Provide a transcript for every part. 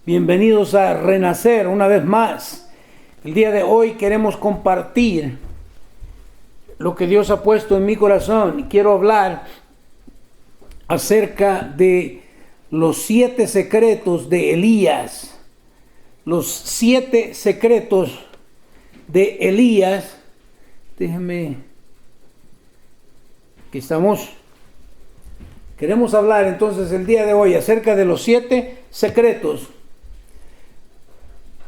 Bienvenidos a Renacer una vez más. El día de hoy queremos compartir lo que Dios ha puesto en mi corazón y quiero hablar acerca de los 7 secretos de Elías. Los 7 secretos de Elías. Déjenme, aquí estamos. Queremos hablar entonces el día de hoy acerca de los 7 secretos.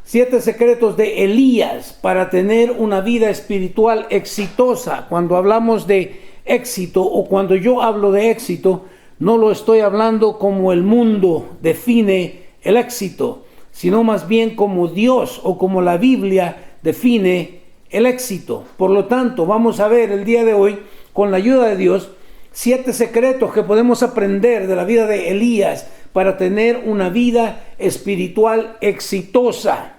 7 secretos de Elías para tener una vida espiritual exitosa. Cuando hablamos de éxito o cuando yo hablo de éxito, no lo estoy hablando como el mundo define el éxito, sino más bien como Dios o como la Biblia define el éxito. Por lo tanto, vamos a ver el día de hoy, con la ayuda de Dios, 7 secretos que podemos aprender de la vida de Elías para tener una vida espiritual exitosa.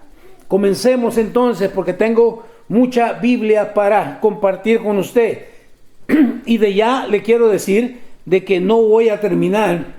Comencemos entonces, porque tengo mucha Biblia para compartir con usted. Y de ya le quiero decir de que no voy a terminar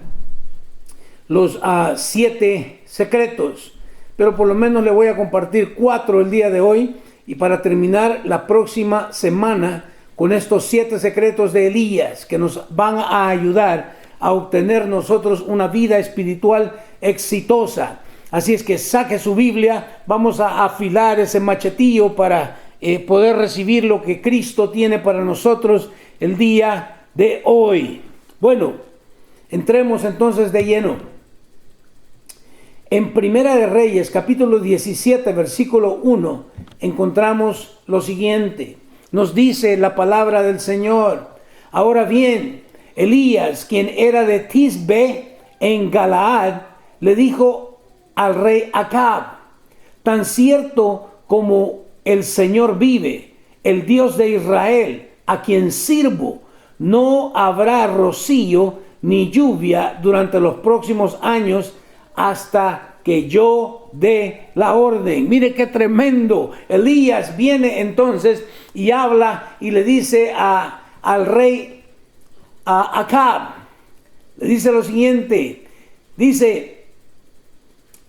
los 7 secretos, pero por lo menos le voy a compartir 4 el día de hoy, y para terminar la próxima semana con estos 7 secretos de Elías que nos van a ayudar a obtener nosotros una vida espiritual exitosa. Así es que saque su Biblia, vamos a afilar ese machetillo para poder recibir lo que Cristo tiene para nosotros el día de hoy. Bueno, entremos entonces de lleno. En Primera de Reyes, capítulo 17, versículo 1, encontramos lo siguiente. Nos dice la palabra del Señor: ahora bien, Elías, quien era de Tisbe en Galaad, le dijo al rey Acab: tan cierto como el Señor vive, el Dios de Israel, a quien sirvo, no habrá rocío ni lluvia durante los próximos años hasta que yo dé la orden. Mire qué tremendo. Elías viene entonces y habla y le dice al rey Acab, le dice lo siguiente, dice: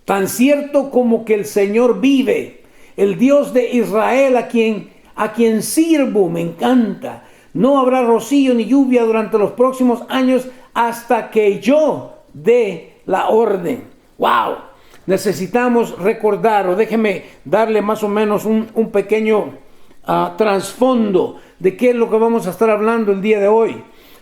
tan cierto como que el Señor vive, el Dios de Israel a quien sirvo, me encanta, no habrá rocío ni lluvia durante los próximos años hasta que yo dé la orden. ¡Wow! Necesitamos recordar, o déjeme darle más o menos un pequeño trasfondo de qué es lo que vamos a estar hablando el día de hoy.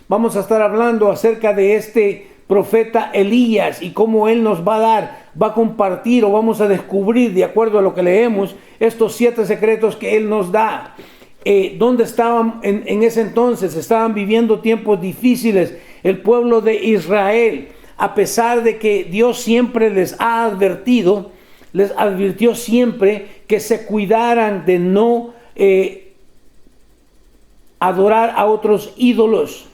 Vamos a estar hablando acerca de este profeta Elías y cómo él nos va a compartir, o vamos a descubrir, de acuerdo a lo que leemos, estos 7 secretos que él nos da. ¿Dónde estaban en ese entonces? Estaban viviendo tiempos difíciles el pueblo de Israel, a pesar de que Dios siempre les advirtió siempre que se cuidaran de no adorar a otros ídolos.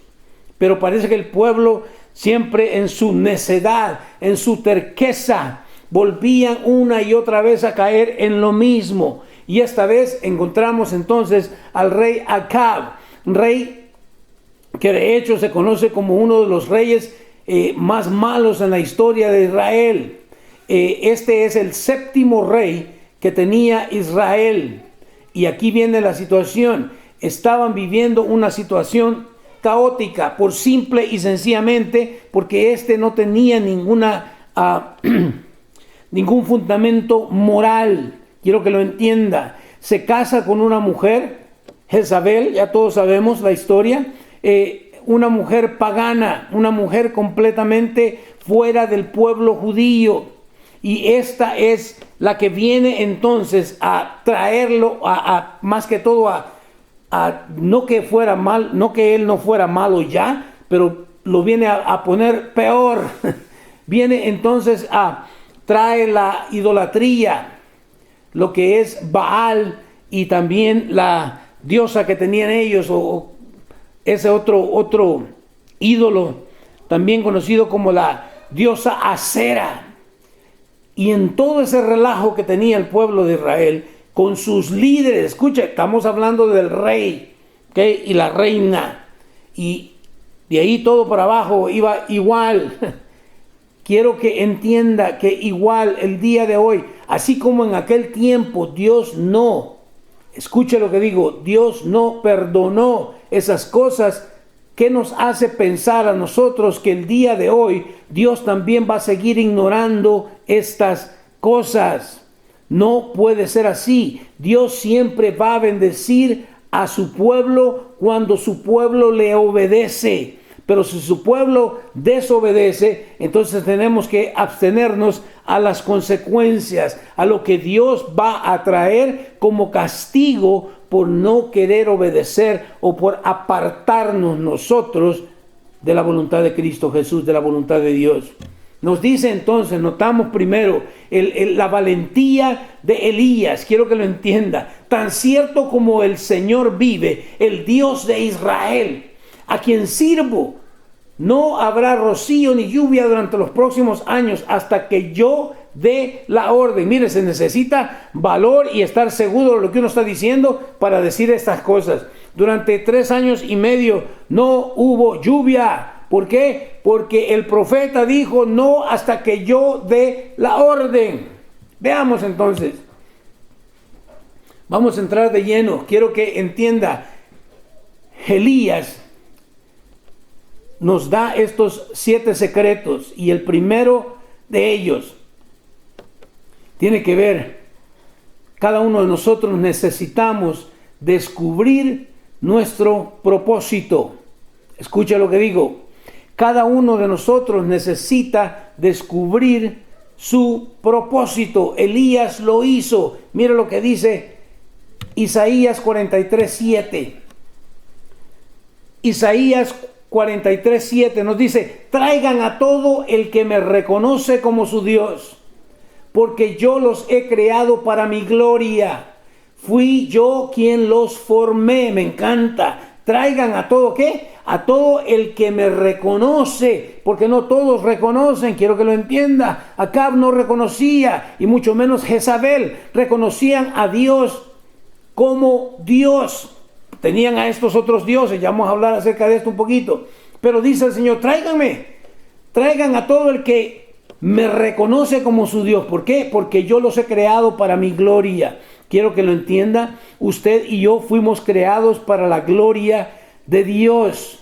Pero parece que el pueblo siempre, en su necedad, en su terqueza, volvían una y otra vez a caer en lo mismo. Y esta vez encontramos entonces al rey Acab, rey que de hecho se conoce como uno de los reyes más malos en la historia de Israel. Este es el 7º rey que tenía Israel. Y aquí viene la situación. Estaban viviendo una situación caótica, por simple y sencillamente porque no tenía ningún fundamento moral. Quiero que lo entienda. Se casa con una mujer, Jezabel, ya todos sabemos la historia, una mujer pagana, una mujer completamente fuera del pueblo judío, y esta es la que viene entonces a traerlo más que todo no que fuera mal, no que él no fuera malo ya, pero lo viene a poner peor. Viene entonces trae la idolatría, lo que es Baal, y también la diosa que tenían ellos, o ese otro ídolo, también conocido como la diosa Acera. Y en todo ese relajo que tenía el pueblo de Israel con sus líderes, escucha, estamos hablando del rey, ¿okay? Y la reina, y de ahí todo para abajo iba igual. quiero que entienda que igual el día de hoy, así como en aquel tiempo, Dios no, escuche lo que digo, Dios no perdonó esas cosas. ¿Qué nos hace pensar a nosotros que el día de hoy Dios también va a seguir ignorando estas cosas? No puede ser así. Dios siempre va a bendecir a su pueblo cuando su pueblo le obedece. Pero si su pueblo desobedece, entonces tenemos que abstenernos a las consecuencias, a lo que Dios va a traer como castigo por no querer obedecer o por apartarnos nosotros de la voluntad de Cristo Jesús, de la voluntad de Dios. Nos dice entonces, notamos primero la valentía de Elías. Quiero que lo entienda. Tan cierto como el Señor vive, el Dios de Israel, a quien sirvo, no habrá rocío ni lluvia durante los próximos años hasta que yo dé la orden. Mire, se necesita valor y estar seguro de lo que uno está diciendo para decir estas cosas. Durante 3 años y medio no hubo lluvia. ¿Por qué? Porque el profeta dijo no hasta que yo dé la orden. Veamos entonces. Vamos a entrar de lleno. Quiero que entienda. Elías nos da estos 7 secretos y el primero de ellos tiene que ver, cada uno de nosotros necesitamos descubrir nuestro propósito. Escucha lo que digo. Cada uno de nosotros necesita descubrir su propósito. Elías lo hizo. Mira lo que dice Isaías 43:7. Isaías 43:7 nos dice: traigan a todo el que me reconoce como su Dios, porque yo los he creado para mi gloria. Fui yo quien los formé. Me encanta. Traigan a todo, ¿qué? A todo el que me reconoce, porque no todos reconocen, quiero que lo entienda. Acab no reconocía, y mucho menos Jezabel. Reconocían a Dios como Dios. Tenían a estos otros dioses, ya vamos a hablar acerca de esto un poquito. Pero dice el Señor, traigan a todo el que me reconoce como su Dios. ¿Por qué? Porque yo los he creado para mi gloria. Quiero que lo entienda. Usted y yo fuimos creados para la gloria de Dios.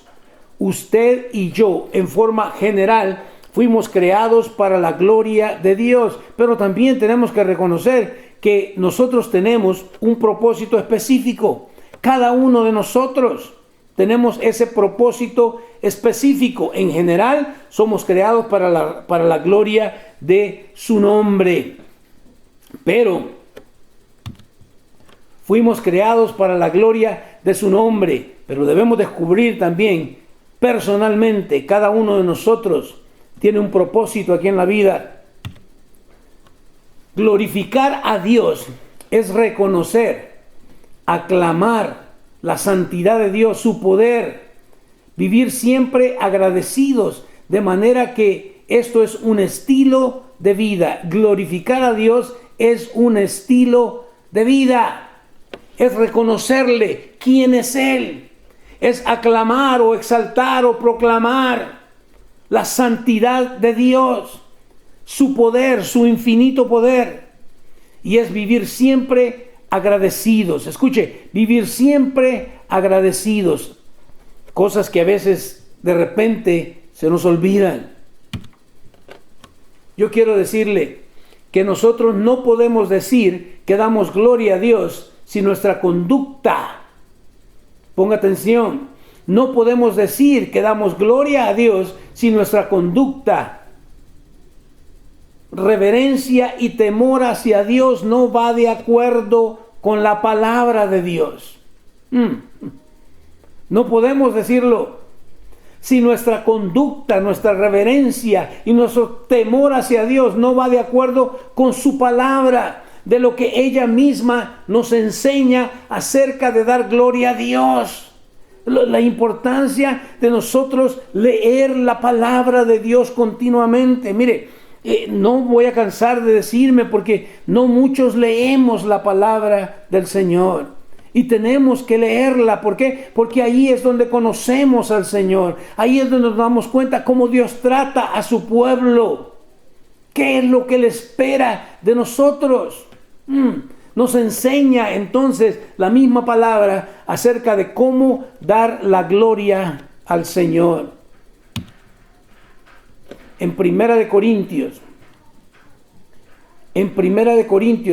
Usted y yo, en forma general, fuimos creados para la gloria de Dios. Pero también tenemos que reconocer que nosotros tenemos un propósito específico. Cada uno de nosotros tenemos ese propósito específico. En general, somos creados para la gloria de su nombre. Pero fuimos creados para la gloria de su nombre. Pero debemos descubrir también, personalmente, cada uno de nosotros tiene un propósito aquí en la vida. Glorificar a Dios es reconocer, aclamar la santidad de Dios, su poder, vivir siempre agradecidos, de manera que esto es un estilo de vida. Glorificar a Dios es un estilo de vida, es reconocerle quién es Él, es aclamar o exaltar o proclamar la santidad de Dios, su poder, su infinito poder, y es vivir siempre agradecidos. Escuche, vivir siempre agradecidos. Cosas que a veces de repente se nos olvidan. Yo quiero decirle que nosotros no podemos decir que damos gloria a Dios si nuestra conducta, ponga atención, no podemos decir que damos gloria a Dios si nuestra conducta, reverencia y temor hacia Dios no va de acuerdo con la palabra de Dios. No podemos decirlo. Si nuestra conducta, nuestra reverencia y nuestro temor hacia Dios no va de acuerdo con su palabra, de lo que ella misma nos enseña acerca de dar gloria a Dios. La importancia de nosotros leer la palabra de Dios continuamente. Mire, no voy a cansar de decirme, porque no muchos leemos la palabra del Señor. Y tenemos que leerla. ¿Por qué? Porque ahí es donde conocemos al Señor. Ahí es donde nos damos cuenta cómo Dios trata a su pueblo. ¿Qué es lo que Él espera de nosotros? Nos enseña entonces la misma palabra acerca de cómo dar la gloria al Señor. En Primera de Corintios,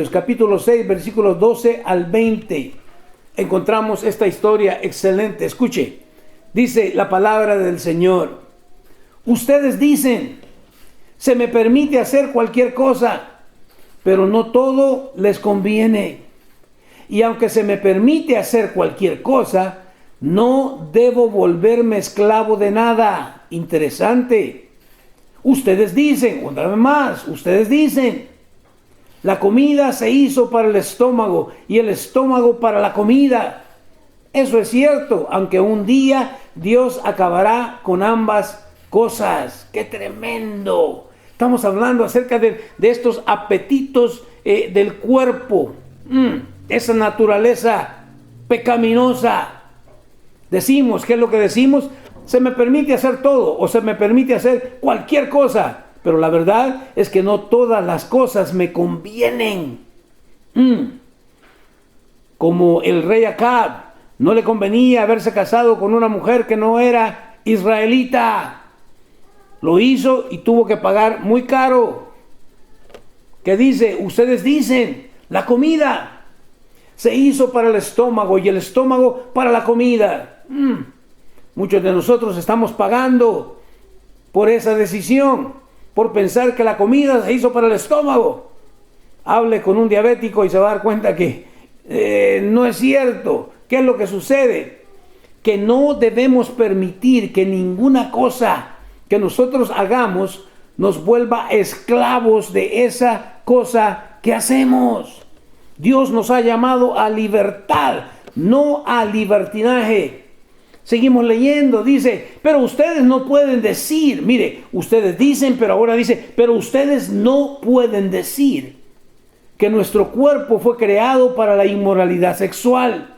capítulo 6, versículos 12 al 20, encontramos esta historia excelente. Escuche, dice la palabra del Señor: ustedes dicen, se me permite hacer cualquier cosa, pero no todo les conviene. Y aunque se me permite hacer cualquier cosa, no debo volverme esclavo de nada. Interesante. Ustedes dicen, otra vez más, ustedes dicen, la comida se hizo para el estómago y el estómago para la comida. Eso es cierto, aunque un día Dios acabará con ambas cosas. ¡Qué tremendo! Estamos hablando acerca de estos apetitos del cuerpo, esa naturaleza pecaminosa. Decimos, ¿qué es lo que decimos? Se me permite hacer todo o se me permite hacer cualquier cosa, pero la verdad es que no todas las cosas me convienen. Como el rey Acab, no le convenía haberse casado con una mujer que no era israelita. Lo hizo y tuvo que pagar muy caro. ¿Qué dice? Ustedes dicen, la comida se hizo para el estómago y el estómago para la comida. Muchos de nosotros estamos pagando por esa decisión, por pensar que la comida se hizo para el estómago. Hable con un diabético y se va a dar cuenta que no es cierto. ¿Qué es lo que sucede? Que no debemos permitir que ninguna cosa que nosotros hagamos nos vuelva esclavos de esa cosa que hacemos. Dios nos ha llamado a libertad, no a libertinaje. Seguimos leyendo, dice, pero ustedes no pueden decir, mire, ustedes dicen, pero ahora dice, pero ustedes no pueden decir que nuestro cuerpo fue creado para la inmoralidad sexual.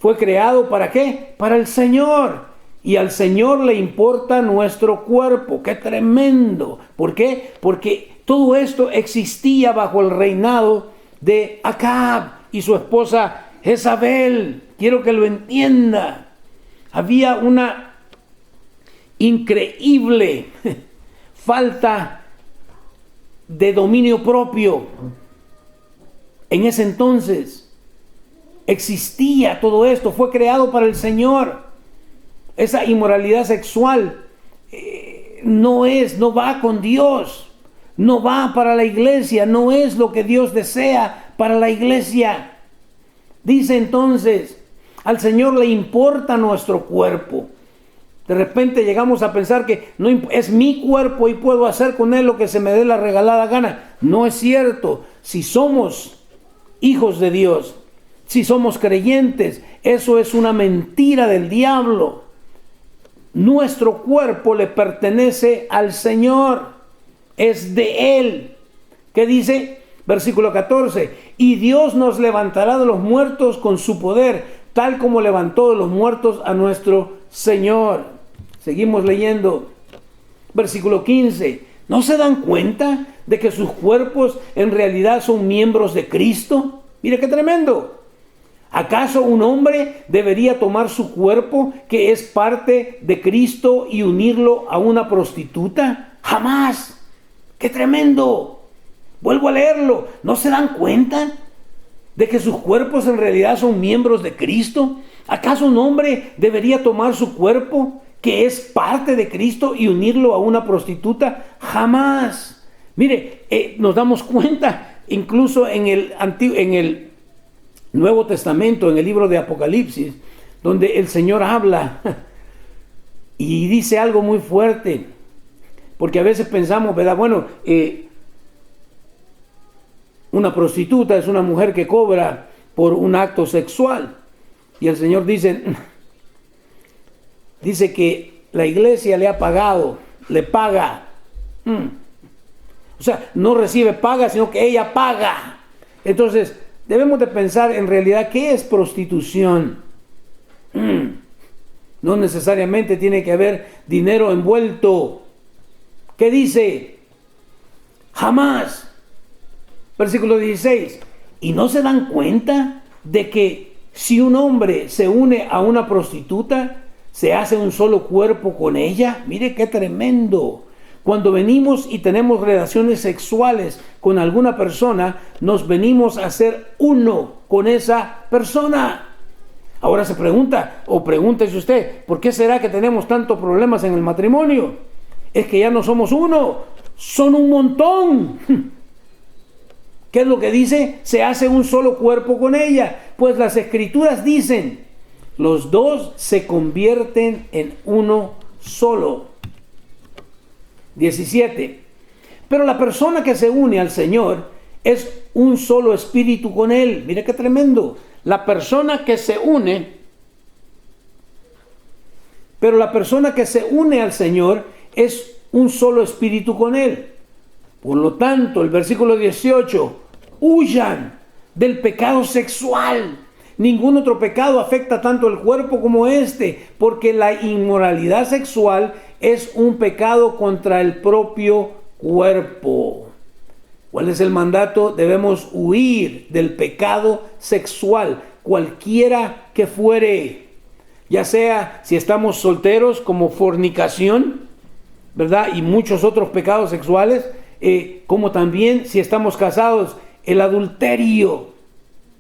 ¿Fue creado para qué? Para el Señor. Y al Señor le importa nuestro cuerpo. ¡Qué tremendo! ¿Por qué? Porque todo esto existía bajo el reinado de Acab y su esposa Jezabel. Quiero que lo entienda. Había una increíble falta de dominio propio. En ese entonces existía todo esto, fue creado para el Señor. Esa inmoralidad sexual no va con Dios, no va para la iglesia, no es lo que Dios desea para la iglesia. Dice entonces, al Señor le importa nuestro cuerpo. De repente llegamos a pensar que no es mi cuerpo y puedo hacer con él lo que se me dé la regalada gana. No es cierto. Si somos hijos de Dios, si somos creyentes, eso es una mentira del diablo. Nuestro cuerpo le pertenece al Señor, es de Él. ¿Qué dice? Versículo 14. Y Dios nos levantará de los muertos con su poder, tal como levantó de los muertos a nuestro Señor. Seguimos leyendo. Versículo 15. ¿No se dan cuenta de que sus cuerpos en realidad son miembros de Cristo? Mira qué tremendo. ¿Acaso un hombre debería tomar su cuerpo, que es parte de Cristo, y unirlo a una prostituta? ¡Jamás! ¡Qué tremendo! Vuelvo a leerlo. ¿No se dan cuenta de que sus cuerpos en realidad son miembros de Cristo? ¿Acaso un hombre debería tomar su cuerpo, que es parte de Cristo, y unirlo a una prostituta? ¡Jamás! Mire, nos damos cuenta, incluso en el Nuevo Testamento, en el libro de Apocalipsis, donde el Señor habla y dice algo muy fuerte, porque a veces pensamos, ¿verdad? Bueno, una prostituta es una mujer que cobra por un acto sexual, y el Señor dice que la iglesia le ha pagado, le paga. O sea, no recibe paga, sino que ella paga. Entonces, debemos de pensar en realidad qué es prostitución. No necesariamente tiene que haber dinero envuelto. ¿Qué dice? Jamás. Versículo 16. ¿Y no se dan cuenta de que si un hombre se une a una prostituta, se hace un solo cuerpo con ella? Mire qué tremendo. Cuando venimos y tenemos relaciones sexuales con alguna persona, nos venimos a hacer uno con esa persona. Ahora se pregunta, o pregúntese usted, ¿por qué será que tenemos tantos problemas en el matrimonio? Es que ya no somos uno, son un montón. ¿Qué es lo que dice? Se hace un solo cuerpo con ella. Pues las escrituras dicen, los dos se convierten en uno solo. 17. Pero la persona que se une al Señor es un solo espíritu con Él. Mira qué tremendo. La persona que se une, pero la persona que se une al Señor es un solo espíritu con Él. Por lo tanto, el versículo 18, huyan del pecado sexual. Ningún otro pecado afecta tanto el cuerpo como este, porque la inmoralidad sexual es un pecado contra el propio cuerpo. ¿Cuál es el mandato? Debemos huir del pecado sexual, cualquiera que fuere. Ya sea si estamos solteros, como fornicación, ¿verdad? Y muchos otros pecados sexuales, como también si estamos casados, el adulterio.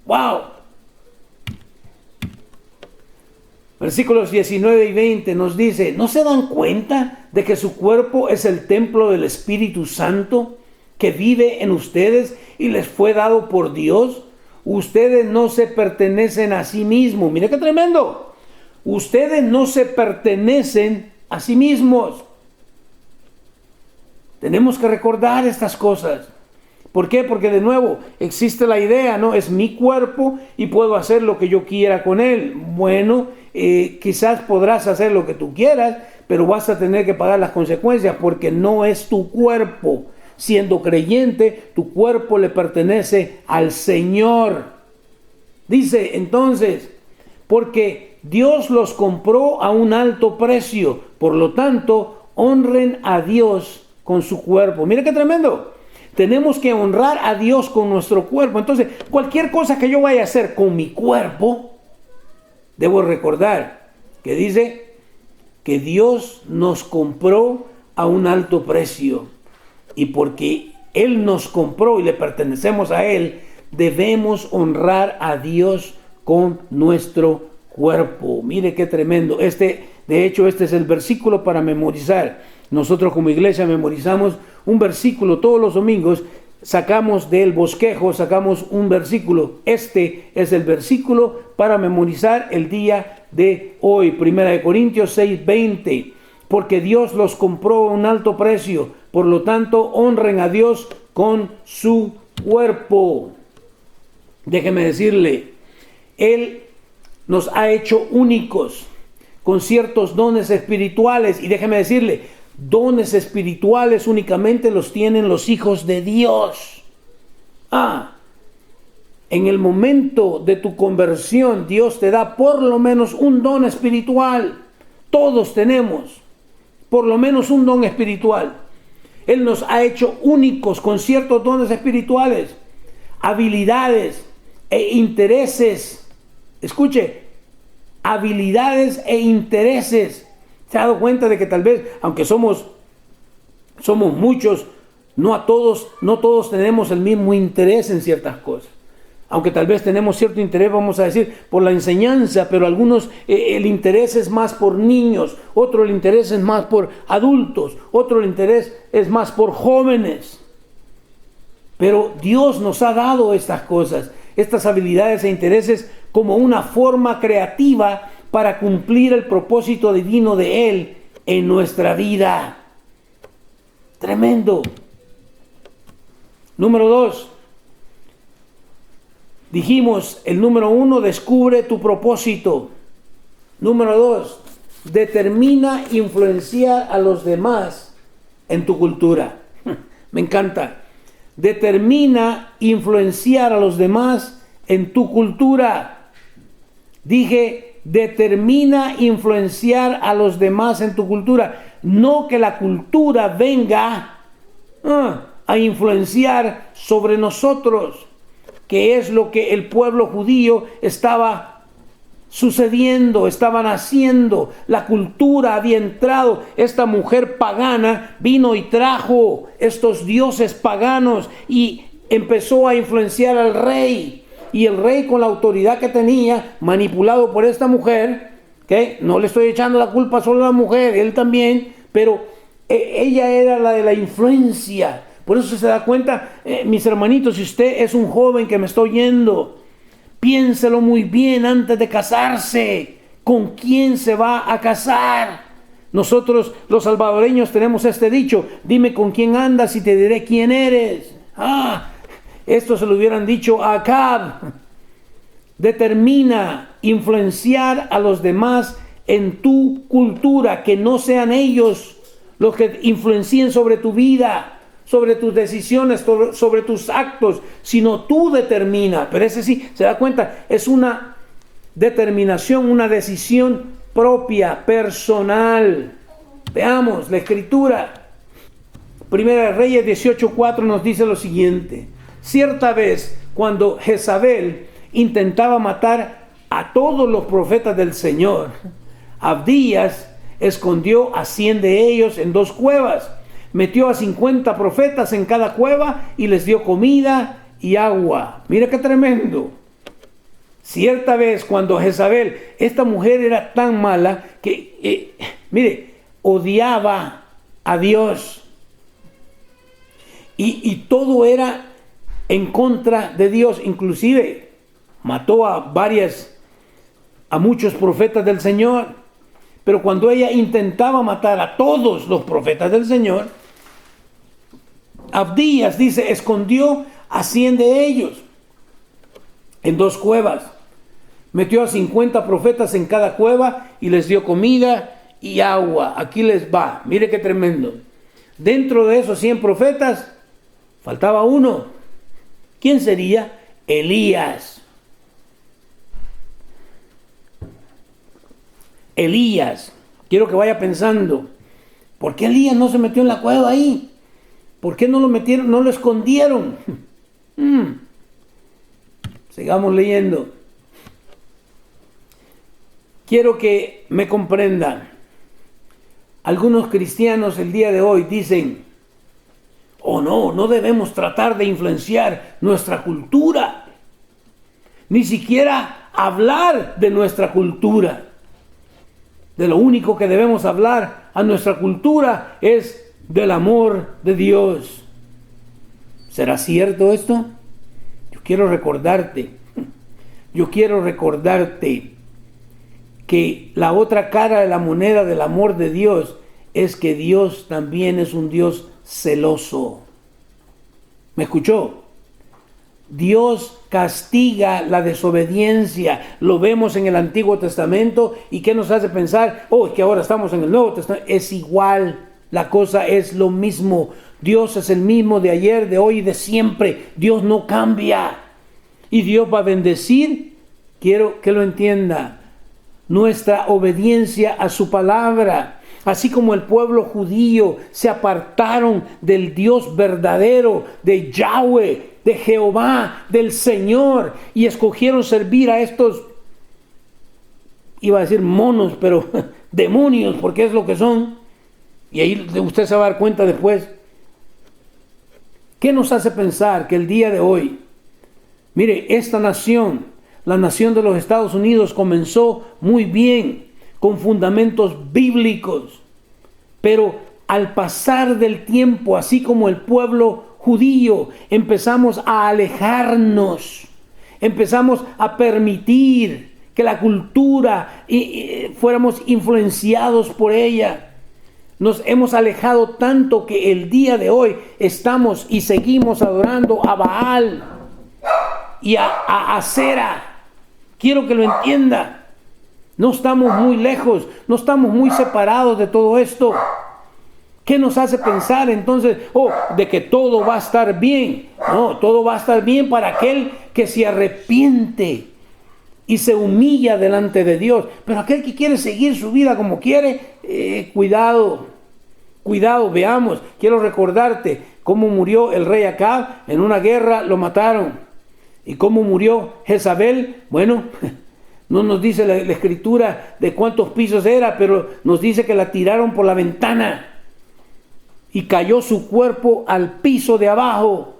¡Wow! Versículos 19 y 20 nos dice, ¿no se dan cuenta de que su cuerpo es el templo del Espíritu Santo que vive en ustedes y les fue dado por Dios? Ustedes no se pertenecen a sí mismos. Mira qué tremendo. Ustedes no se pertenecen a sí mismos. Tenemos que recordar estas cosas. ¿Por qué? Porque de nuevo existe la idea, ¿no? Es mi cuerpo y puedo hacer lo que yo quiera con él. Bueno, quizás podrás hacer lo que tú quieras, pero vas a tener que pagar las consecuencias porque no es tu cuerpo. Siendo creyente, tu cuerpo le pertenece al Señor. Dice entonces, porque Dios los compró a un alto precio, por lo tanto, honren a Dios con su cuerpo. Mira qué tremendo. Tenemos que honrar a Dios con nuestro cuerpo. Entonces, cualquier cosa que yo vaya a hacer con mi cuerpo, debo recordar que dice que Dios nos compró a un alto precio. Y porque Él nos compró y le pertenecemos a Él, debemos honrar a Dios con nuestro cuerpo. Mire qué tremendo. De hecho, este es el versículo para memorizar. Nosotros como iglesia memorizamos un versículo todos los domingos, sacamos del bosquejo, sacamos un versículo. Este es el versículo para memorizar el día de hoy, 1 Corintios 6:20, porque Dios los compró a un alto precio, por lo tanto honren a Dios con su cuerpo. Déjeme decirle, Él nos ha hecho únicos con ciertos dones espirituales, y déjeme decirle, dones espirituales únicamente los tienen los hijos de Dios. En el momento de tu conversión, Dios te da por lo menos un don espiritual. Todos tenemos por lo menos un don espiritual. Él nos ha hecho únicos con ciertos dones espirituales, habilidades e intereses. Escuche, habilidades e intereses. ¿Se ha dado cuenta de que tal vez, aunque somos muchos, no todos tenemos el mismo interés en ciertas cosas? Aunque tal vez tenemos cierto interés, vamos a decir, por la enseñanza, pero algunos el interés es más por niños, otro el interés es más por adultos, otro el interés es más por jóvenes. Pero Dios nos ha dado estas cosas, estas habilidades e intereses como una forma creativa para cumplir el propósito divino de Él en nuestra vida. Tremendo. Número 2. Dijimos, el número 1, descubre tu propósito. Número 2, determina influenciar a los demás en tu cultura. Me encanta. Determina influenciar a los demás en tu cultura. Dije, determina influenciar a los demás en tu cultura. No que la cultura venga a a influenciar sobre nosotros, que es lo que el pueblo judío estaba sucediendo, estaban haciendo. La cultura había entrado. Esta mujer pagana vino y trajo estos dioses paganos y empezó a influenciar al rey. Y el rey, con la autoridad que tenía, manipulado por esta mujer, que no le estoy echando la culpa solo a la mujer, él también, pero ella era la de la influencia. Por eso se da cuenta, mis hermanitos, si usted es un joven que me está oyendo, piénselo muy bien antes de casarse. ¿Con quién se va a casar? Nosotros los salvadoreños tenemos este dicho: dime con quién andas y te diré quién eres. Esto se lo hubieran dicho a Acab. Determina influenciar a los demás en tu cultura, que no sean ellos los que influencien sobre tu vida, sobre tus decisiones, sobre tus actos, sino tú determina. Pero ese sí, se da cuenta, es una determinación, una decisión propia, personal. Veamos la escritura. Primera de Reyes 18:4 nos dice lo siguiente: cierta vez, cuando Jezabel intentaba matar a todos los profetas del Señor, Abdías escondió a 100 de ellos en 2 cuevas. Metió a 50 profetas en cada cueva y les dio comida y agua. Mira qué tremendo. Cierta vez, cuando Jezabel, esta mujer era tan mala que, odiaba a Dios. Y todo era en contra de Dios. Inclusive mató a muchos profetas del Señor. Pero cuando ella intentaba matar a todos los profetas del Señor, Abdías, dice, escondió a 100 de ellos en 2 cuevas. Metió a 50 profetas en cada cueva y les dio comida y agua. Aquí les va. Mire qué tremendo. Dentro de esos 100 profetas faltaba uno. ¿Quién sería? Elías. Elías. Quiero que vaya pensando, ¿por qué Elías no se metió en la cueva ahí? ¿Por qué no lo metieron, no lo escondieron? Sigamos leyendo. Quiero que me comprendan. Algunos cristianos el día de hoy dicen: no debemos tratar de influenciar nuestra cultura, ni siquiera hablar de nuestra cultura. De lo único que debemos hablar a nuestra cultura es del amor de Dios. ¿Será cierto esto? Yo quiero recordarte que la otra cara de la moneda del amor de Dios es que Dios también es un Dios celoso. ¿Me escuchó? Dios castiga la desobediencia. Lo vemos en el Antiguo Testamento. ¿Y qué nos hace pensar? Es que ahora estamos en el Nuevo Testamento. Es igual. La cosa es lo mismo. Dios es el mismo de ayer, de hoy y de siempre. Dios no cambia. Y Dios va a bendecir, quiero que lo entienda, nuestra obediencia a su palabra. Así como el pueblo judío se apartaron del Dios verdadero, de Yahweh, de Jehová, del Señor, y escogieron servir a estos, iba a decir monos, pero demonios, porque es lo que son. Y ahí usted se va a dar cuenta después. ¿Qué nos hace pensar que el día de hoy, mire, esta nación, la nación de los Estados Unidos, comenzó muy bien, con fundamentos bíblicos, pero al pasar del tiempo, así como el pueblo judío, empezamos a alejarnos, empezamos a permitir que la cultura fuéramos influenciados por ella. Nos hemos alejado tanto que el día de hoy estamos y seguimos adorando a Baal y a Acera. Quiero que lo entienda. No estamos muy lejos, no estamos muy separados de todo esto. ¿Qué nos hace pensar entonces, de que todo va a estar bien? No, todo va a estar bien para aquel que se arrepiente y se humilla delante de Dios. Pero aquel que quiere seguir su vida como quiere, cuidado, veamos. Quiero recordarte cómo murió el rey Acab. En una guerra lo mataron. ¿Y cómo murió Jezabel? Bueno, no nos dice la escritura de cuántos pisos era, pero nos dice que la tiraron por la ventana y cayó su cuerpo al piso de abajo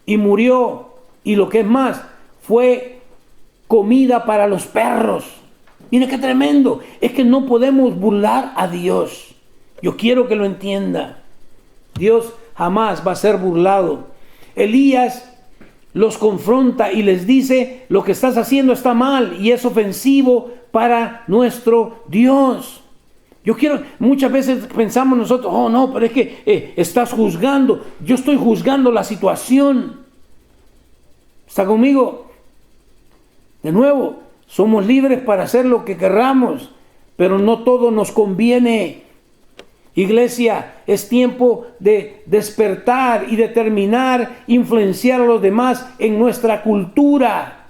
y murió. Y lo que es más, fue comida para los perros. Mire qué tremendo. Es que no podemos burlar a Dios. Yo quiero que lo entienda. Dios jamás va a ser burlado. Elías los confronta y les dice: lo que estás haciendo está mal y es ofensivo para nuestro Dios. Muchas veces pensamos nosotros: oh no, pero es que estás juzgando. Yo estoy juzgando la situación. ¿Está conmigo? De nuevo, somos libres para hacer lo que querramos, pero no todo nos conviene. Iglesia, es tiempo de despertar y determinar influenciar a los demás en nuestra cultura.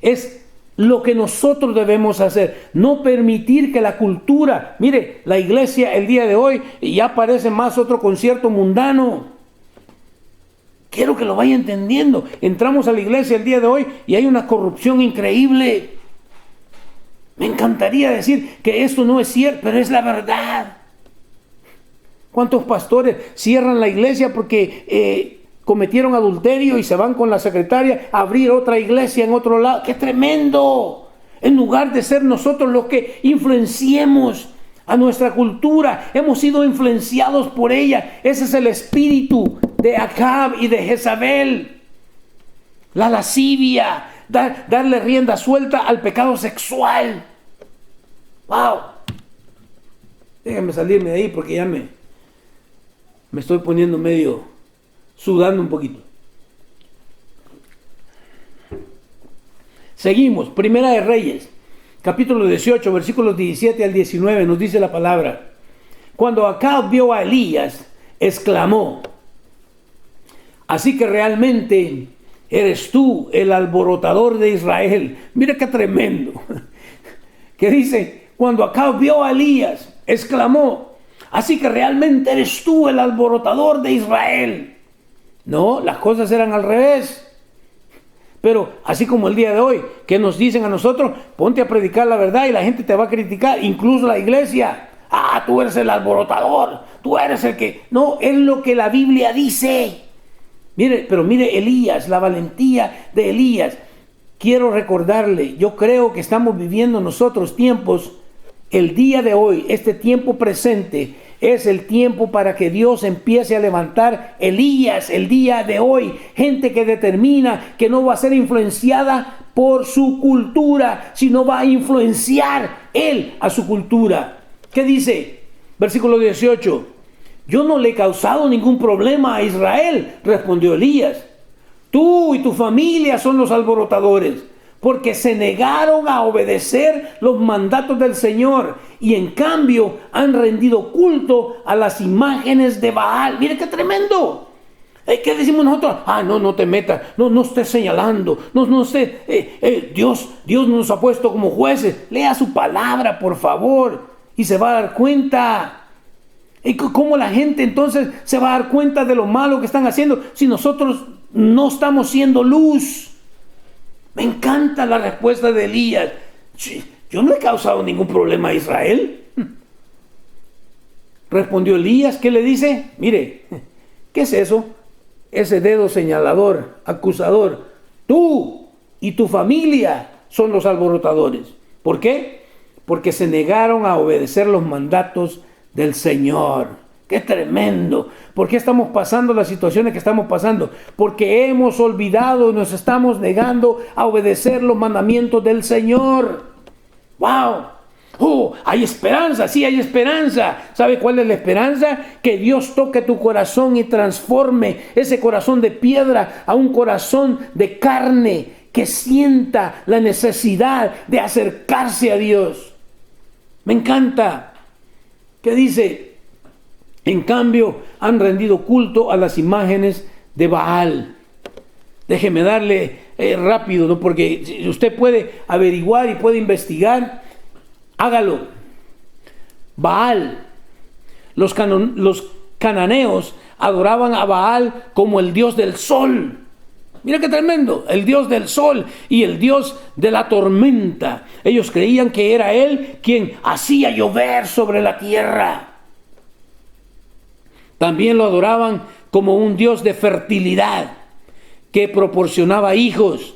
Es lo que nosotros debemos hacer. No permitir que la cultura... Mire, la iglesia el día de hoy ya parece más otro concierto mundano. Quiero que lo vaya entendiendo. Entramos a la iglesia el día de hoy y hay una corrupción increíble. Me encantaría decir que esto no es cierto, pero es la verdad. ¿Cuántos pastores cierran la iglesia porque cometieron adulterio y se van con la secretaria a abrir otra iglesia en otro lado? ¡Qué tremendo! En lugar de ser nosotros los que influenciemos a nuestra cultura, hemos sido influenciados por ella. Ese es el espíritu de Acab y de Jezabel. La lascivia, darle rienda suelta al pecado sexual. ¡Wow! Déjenme salirme de ahí porque ya me estoy poniendo sudando un poquito. Seguimos, Primera de Reyes, capítulo 18, versículos 17 al 19, nos dice la palabra: cuando Acab vio a Elías, exclamó: así que realmente eres tú el alborotador de Israel. Mira qué tremendo. Que dice, cuando Acab vio a Elías, exclamó: así que realmente eres tú el alborotador de Israel. No, las cosas eran al revés. Pero así como el día de hoy, que nos dicen a nosotros: ponte a predicar la verdad y la gente te va a criticar, incluso la iglesia. Ah, tú eres el alborotador, tú eres el que... No, es lo que la Biblia dice. Pero mire Elías, la valentía de Elías. Quiero recordarle, yo creo que estamos viviendo nosotros tiempos, el día de hoy, este tiempo presente, es el tiempo para que Dios empiece a levantar Elías el día de hoy. Gente que determina que no va a ser influenciada por su cultura, sino va a influenciar él a su cultura. ¿Qué dice? Versículo 18. Yo no le he causado ningún problema a Israel, respondió Elías. Tú y tu familia son los alborotadores, porque se negaron a obedecer los mandatos del Señor y en cambio han rendido culto a las imágenes de Baal. Mire qué tremendo. ¿Qué decimos nosotros? No te metas, no estés señalando, Dios nos ha puesto como jueces. Lea su palabra, por favor, y se va a dar cuenta. ¿Y cómo la gente entonces se va a dar cuenta de lo malo que están haciendo si nosotros no estamos siendo luz? Me encanta la respuesta de Elías. Yo no he causado ningún problema a Israel. Respondió Elías, ¿qué le dice? Mire, ¿qué es eso? Ese dedo señalador, acusador. Tú y tu familia son los alborotadores. ¿Por qué? Porque se negaron a obedecer los mandatos del Señor. ¡Qué tremendo! ¿Por qué estamos pasando las situaciones que estamos pasando? Porque hemos olvidado y nos estamos negando a obedecer los mandamientos del Señor. ¡Wow! ¡Oh! Hay esperanza, sí hay esperanza. ¿Sabe cuál es la esperanza? Que Dios toque tu corazón y transforme ese corazón de piedra a un corazón de carne que sienta la necesidad de acercarse a Dios. Me encanta. ¿Qué dice? En cambio, han rendido culto a las imágenes de Baal. Déjeme darle rápido, ¿no? Porque si usted puede averiguar y puede investigar, hágalo. Baal, los cananeos adoraban a Baal como el dios del sol. Mira qué tremendo, el dios del sol y el dios de la tormenta. Ellos creían que era él quien hacía llover sobre la tierra. También lo adoraban como un dios de fertilidad que proporcionaba hijos.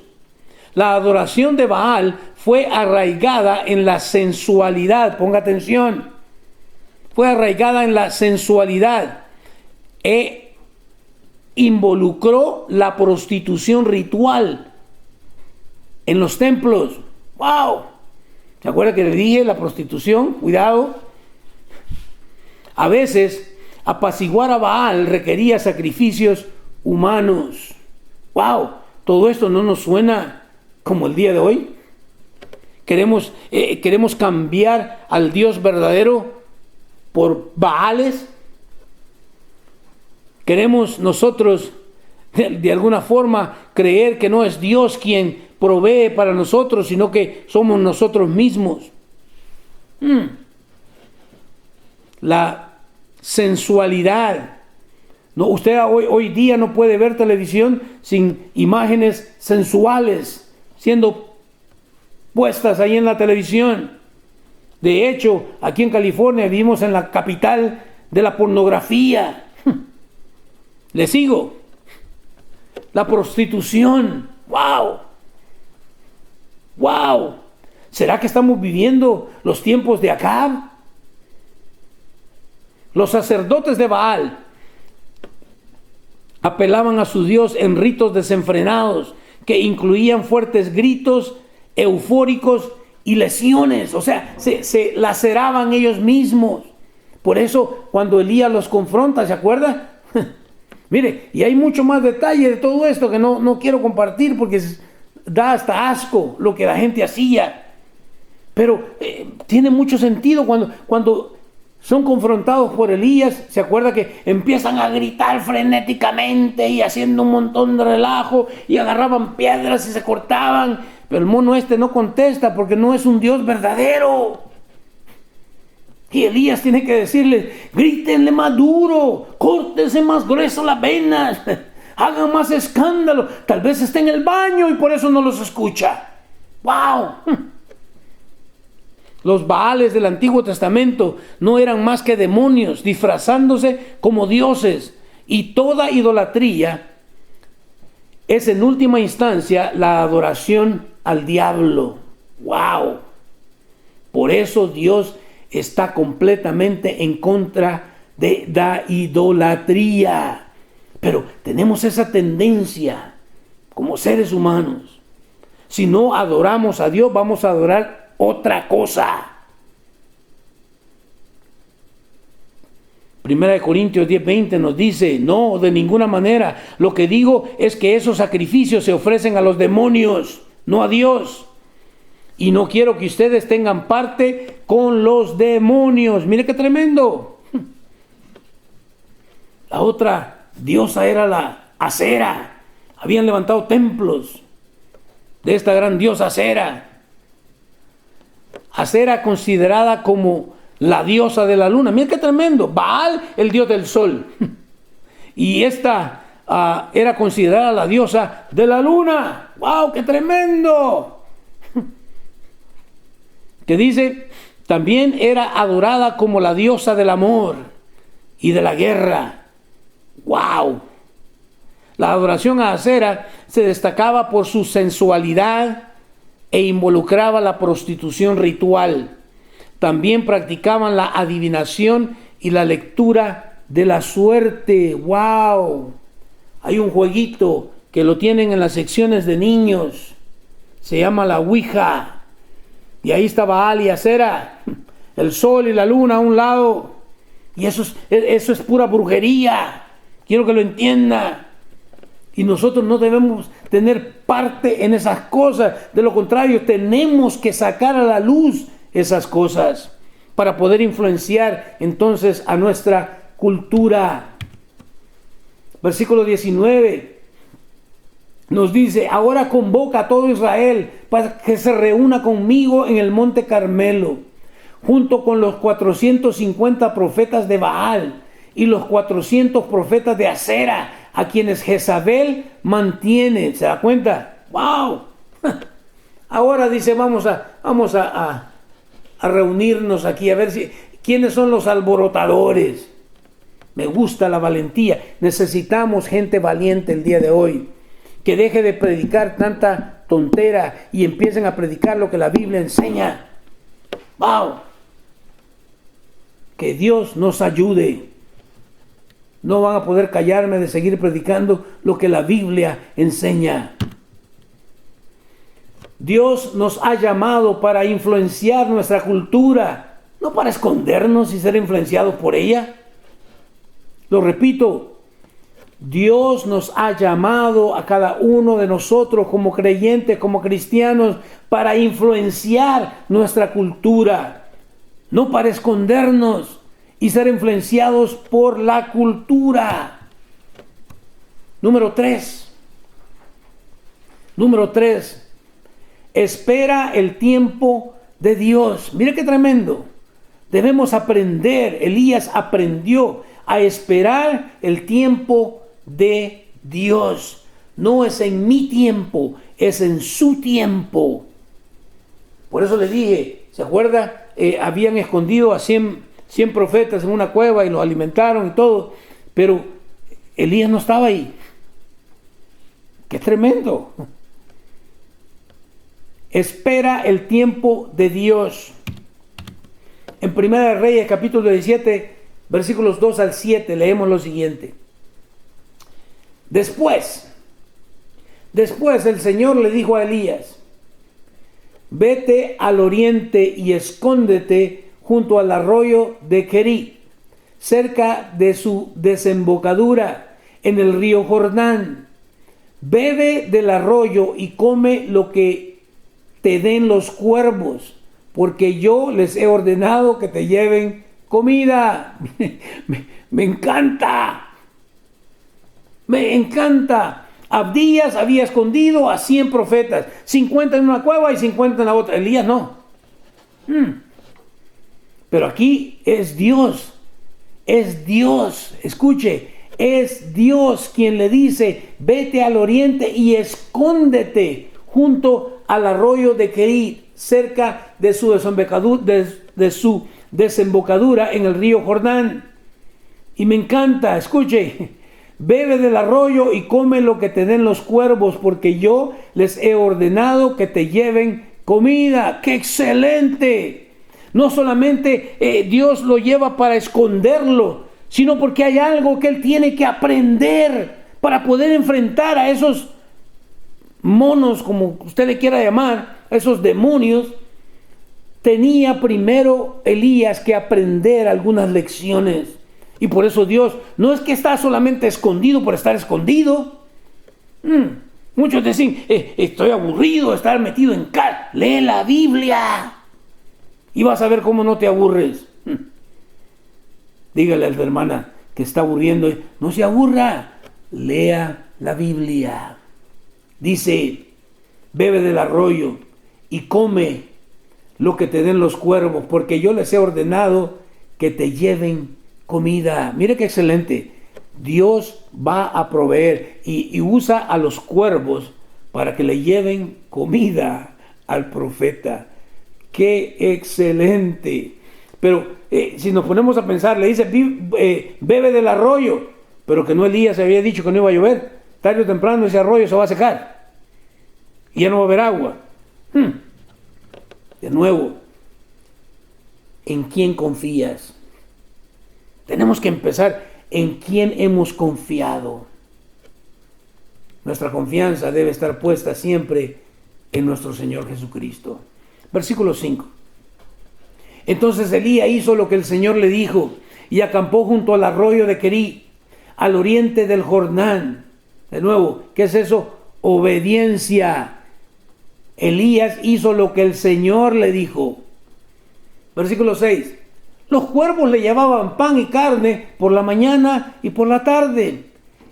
La adoración de Baal fue arraigada en la sensualidad. Ponga atención. Fue arraigada en la sensualidad e involucró la prostitución ritual en los templos. ¡Wow! ¿Se acuerda que le dije la prostitución? Cuidado. A veces, apaciguar a Baal requería sacrificios humanos. ¡Wow! Todo esto no nos suena como el día de hoy. Queremos cambiar al Dios verdadero por Baales. Queremos nosotros de alguna forma creer que no es Dios quien provee para nosotros, sino que somos nosotros mismos. La sensualidad. No, usted hoy día no puede ver televisión sin imágenes sensuales siendo puestas ahí en la televisión. De hecho, aquí en California vivimos en la capital de la pornografía. Le sigo. La prostitución. ¡Wow! ¡Wow! ¿Será que estamos viviendo los tiempos de Acab? Los sacerdotes de Baal apelaban a su Dios en ritos desenfrenados que incluían fuertes gritos, eufóricos y lesiones. O sea, se laceraban ellos mismos. Por eso, cuando Elías los confronta, ¿se acuerda? Mire, y hay mucho más detalle de todo esto que no quiero compartir porque da hasta asco lo que la gente hacía. Pero tiene mucho sentido cuando son confrontados por Elías. Se acuerda que empiezan a gritar frenéticamente y haciendo un montón de relajo y agarraban piedras y se cortaban. Pero el mono no contesta porque no es un Dios verdadero. Y Elías tiene que decirles: grítenle más duro, córtense más grueso las venas, hagan más escándalo. Tal vez esté en el baño y por eso no los escucha. ¡Wow! Los Baales del Antiguo Testamento no eran más que demonios disfrazándose como dioses. Y toda idolatría es en última instancia la adoración al diablo. ¡Wow! Por eso Dios está completamente en contra de la idolatría. Pero tenemos esa tendencia como seres humanos. Si no adoramos a Dios, vamos a adorar otra cosa. 1 Corintios 10:20 nos dice: no, de ninguna manera. Lo que digo es que esos sacrificios se ofrecen a los demonios, no a Dios. Y no quiero que ustedes tengan parte con los demonios. Mire qué tremendo. La otra diosa era la Acera. Habían levantado templos de esta gran diosa Acera. Acera considerada como la diosa de la luna. Mire qué tremendo. Baal, el dios del sol. Y esta era considerada la diosa de la luna. ¡Wow! ¡Qué tremendo! Que dice, también era adorada como la diosa del amor y de la guerra. ¡Wow! La adoración a Acera se destacaba por su sensualidad e involucraba la prostitución ritual. También practicaban la adivinación y la lectura de la suerte. ¡Wow! Hay un jueguito que lo tienen en las secciones de niños. Se llama la Ouija. Y ahí está Baal y Acera, el sol y la luna a un lado. Y eso es pura brujería. Quiero que lo entienda. Y nosotros no debemos tener parte en esas cosas. De lo contrario, tenemos que sacar a la luz esas cosas para poder influenciar entonces a nuestra cultura. Versículo 19. Nos dice: ahora convoca a todo Israel para que se reúna conmigo en el monte Carmelo, junto con los 450 profetas de Baal y los 400 profetas de acera, a quienes Jezabel mantiene. ¿Se da cuenta? ¡Wow! Ahora dice, vamos a reunirnos aquí a ver quiénes son los alborotadores. Me gusta la valentía. Necesitamos gente valiente el día de hoy, que deje de predicar tanta tontera y empiecen a predicar lo que la Biblia enseña. ¡Wow! Que Dios nos ayude. No van a poder callarme de seguir predicando lo que la Biblia enseña. Dios nos ha llamado para influenciar nuestra cultura, no para escondernos y ser influenciados por ella. Lo repito, Dios nos ha llamado a cada uno de nosotros como creyentes, como cristianos, para influenciar nuestra cultura, no para escondernos y ser influenciados por la cultura. Número 3. Espera el tiempo de Dios. Mire qué tremendo. Debemos aprender. Elías aprendió a esperar el tiempo de Dios. No es en mi tiempo, es en su tiempo. Por eso le dije, ¿se acuerda? Habían escondido a 100 profetas en una cueva y los alimentaron y todo, pero Elías no estaba ahí. ¡Qué tremendo! Espera el tiempo de Dios. En Primera de Reyes, capítulo 17, versículos 2 al 7, leemos lo siguiente. Después el Señor le dijo a Elías: vete al oriente y escóndete junto al arroyo de Querit, cerca de su desembocadura en el río Jordán. Bebe del arroyo y come lo que te den los cuervos, porque yo les he ordenado que te lleven comida. Me encanta. Me encanta. Abdías había escondido a 100 profetas, 50 en una cueva y 50 en la otra. Elías no. Pero aquí es Dios. Escuche, es Dios quien le dice: vete al oriente y escóndete junto al arroyo de Querit, cerca de su desembocadura en el río Jordán. Y me encanta, escuche: bebe del arroyo y come lo que te den los cuervos, porque yo les he ordenado que te lleven comida. ¡Qué excelente! No solamente Dios lo lleva para esconderlo, sino porque hay algo que él tiene que aprender para poder enfrentar a esos monos, como usted le quiera llamar, a esos demonios. Tenía primero Elías que aprender algunas lecciones. Y por eso Dios no es que está solamente escondido por estar escondido. Muchos dicen: estoy aburrido de estar metido en casa. Lee la Biblia y vas a ver cómo no te aburres. Dígale a la hermana que está aburriendo: no se aburra, lea la Biblia. Dice: bebe del arroyo y come lo que te den los cuervos, porque yo les he ordenado que te lleven comida. Mire qué excelente. Dios va a proveer y usa a los cuervos para que le lleven comida al profeta. ¡Qué excelente! Pero si nos ponemos a pensar, le dice: bebe del arroyo, pero que no, Elías había dicho que no iba a llover. Tarde o temprano ese arroyo se va a secar y ya no va a haber agua. De nuevo, ¿en quién confías? Tenemos que empezar en quién hemos confiado. Nuestra confianza debe estar puesta siempre en nuestro Señor Jesucristo. Versículo 5. Entonces Elías hizo lo que el Señor le dijo y acampó junto al arroyo de Querit, al oriente del Jordán. De nuevo, ¿qué es eso? Obediencia. Elías hizo lo que el Señor le dijo. Versículo 6. Los cuervos le llevaban pan y carne por la mañana y por la tarde,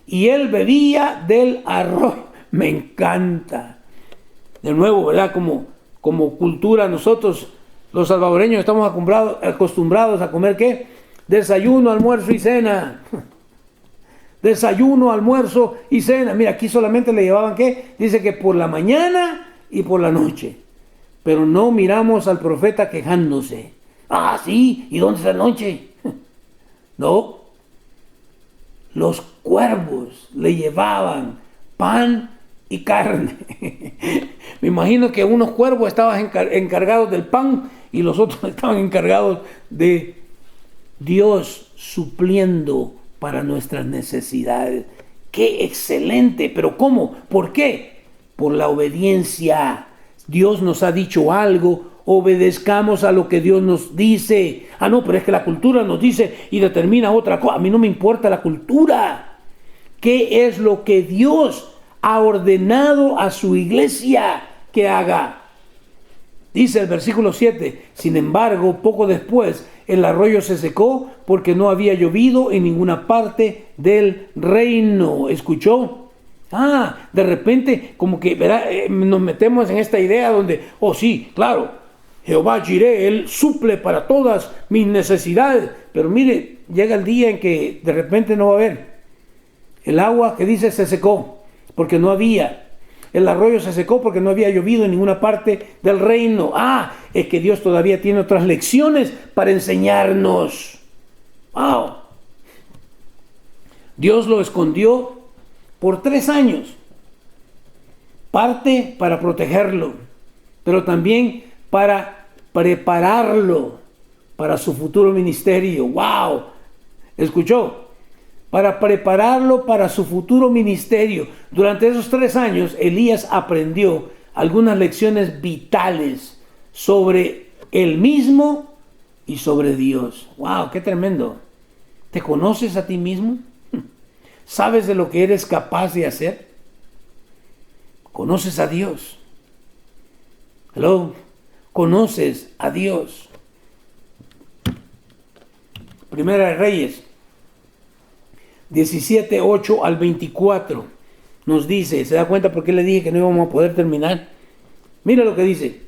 y él bebía del arroyo. Me encanta. De nuevo, ¿verdad? Como cultura, nosotros los salvadoreños estamos acostumbrados a comer ¿qué? Desayuno, almuerzo y cena. Desayuno, almuerzo y cena. Mira, aquí solamente le llevaban, ¿qué? Dice que por la mañana y por la noche. Pero no miramos al profeta quejándose. Ah, sí, ¿y dónde está la noche? No. Los cuervos le llevaban pan y carne. Me imagino que unos cuervos estaban encargados del pan y los otros estaban encargados de Dios supliendo para nuestras necesidades. ¡Qué excelente! ¿Pero cómo? ¿Por qué? Por la obediencia. Dios nos ha dicho algo, obedezcamos a lo que Dios nos dice. Ah, no, pero es que la cultura nos dice y determina otra cosa. A mí no me importa la cultura. ¿Qué es lo que Dios ha ordenado a su iglesia que haga? Dice el versículo 7, sin embargo, poco después el arroyo se secó porque no había llovido en ninguna parte del reino. ¿Escuchó? Ah, de repente como que ¿verdad? Nos metemos en esta idea donde, oh sí, claro, Jehová Jireh, Él suple para todas mis necesidades. Pero mire, llega el día en que de repente no va a haber. El agua que dice se secó porque no había. El arroyo se secó porque no había llovido en ninguna parte del reino. Ah, es que Dios todavía tiene otras lecciones para enseñarnos. Wow. Dios lo escondió por 3 años. Parte para protegerlo, pero también para prepararlo para su futuro ministerio. ¡Wow! ¿Escuchó? Para prepararlo para su futuro ministerio. Durante esos 3 años, Elías aprendió algunas lecciones vitales sobre él mismo y sobre Dios. ¡Wow! ¡Qué tremendo! ¿Te conoces a ti mismo? ¿Sabes de lo que eres capaz de hacer? ¿Conoces a Dios? Hello, ¿conoces a Dios? Primera de Reyes 17, 8 al 24 nos dice, ¿se da cuenta por qué le dije que no íbamos a poder terminar? Mira lo que dice.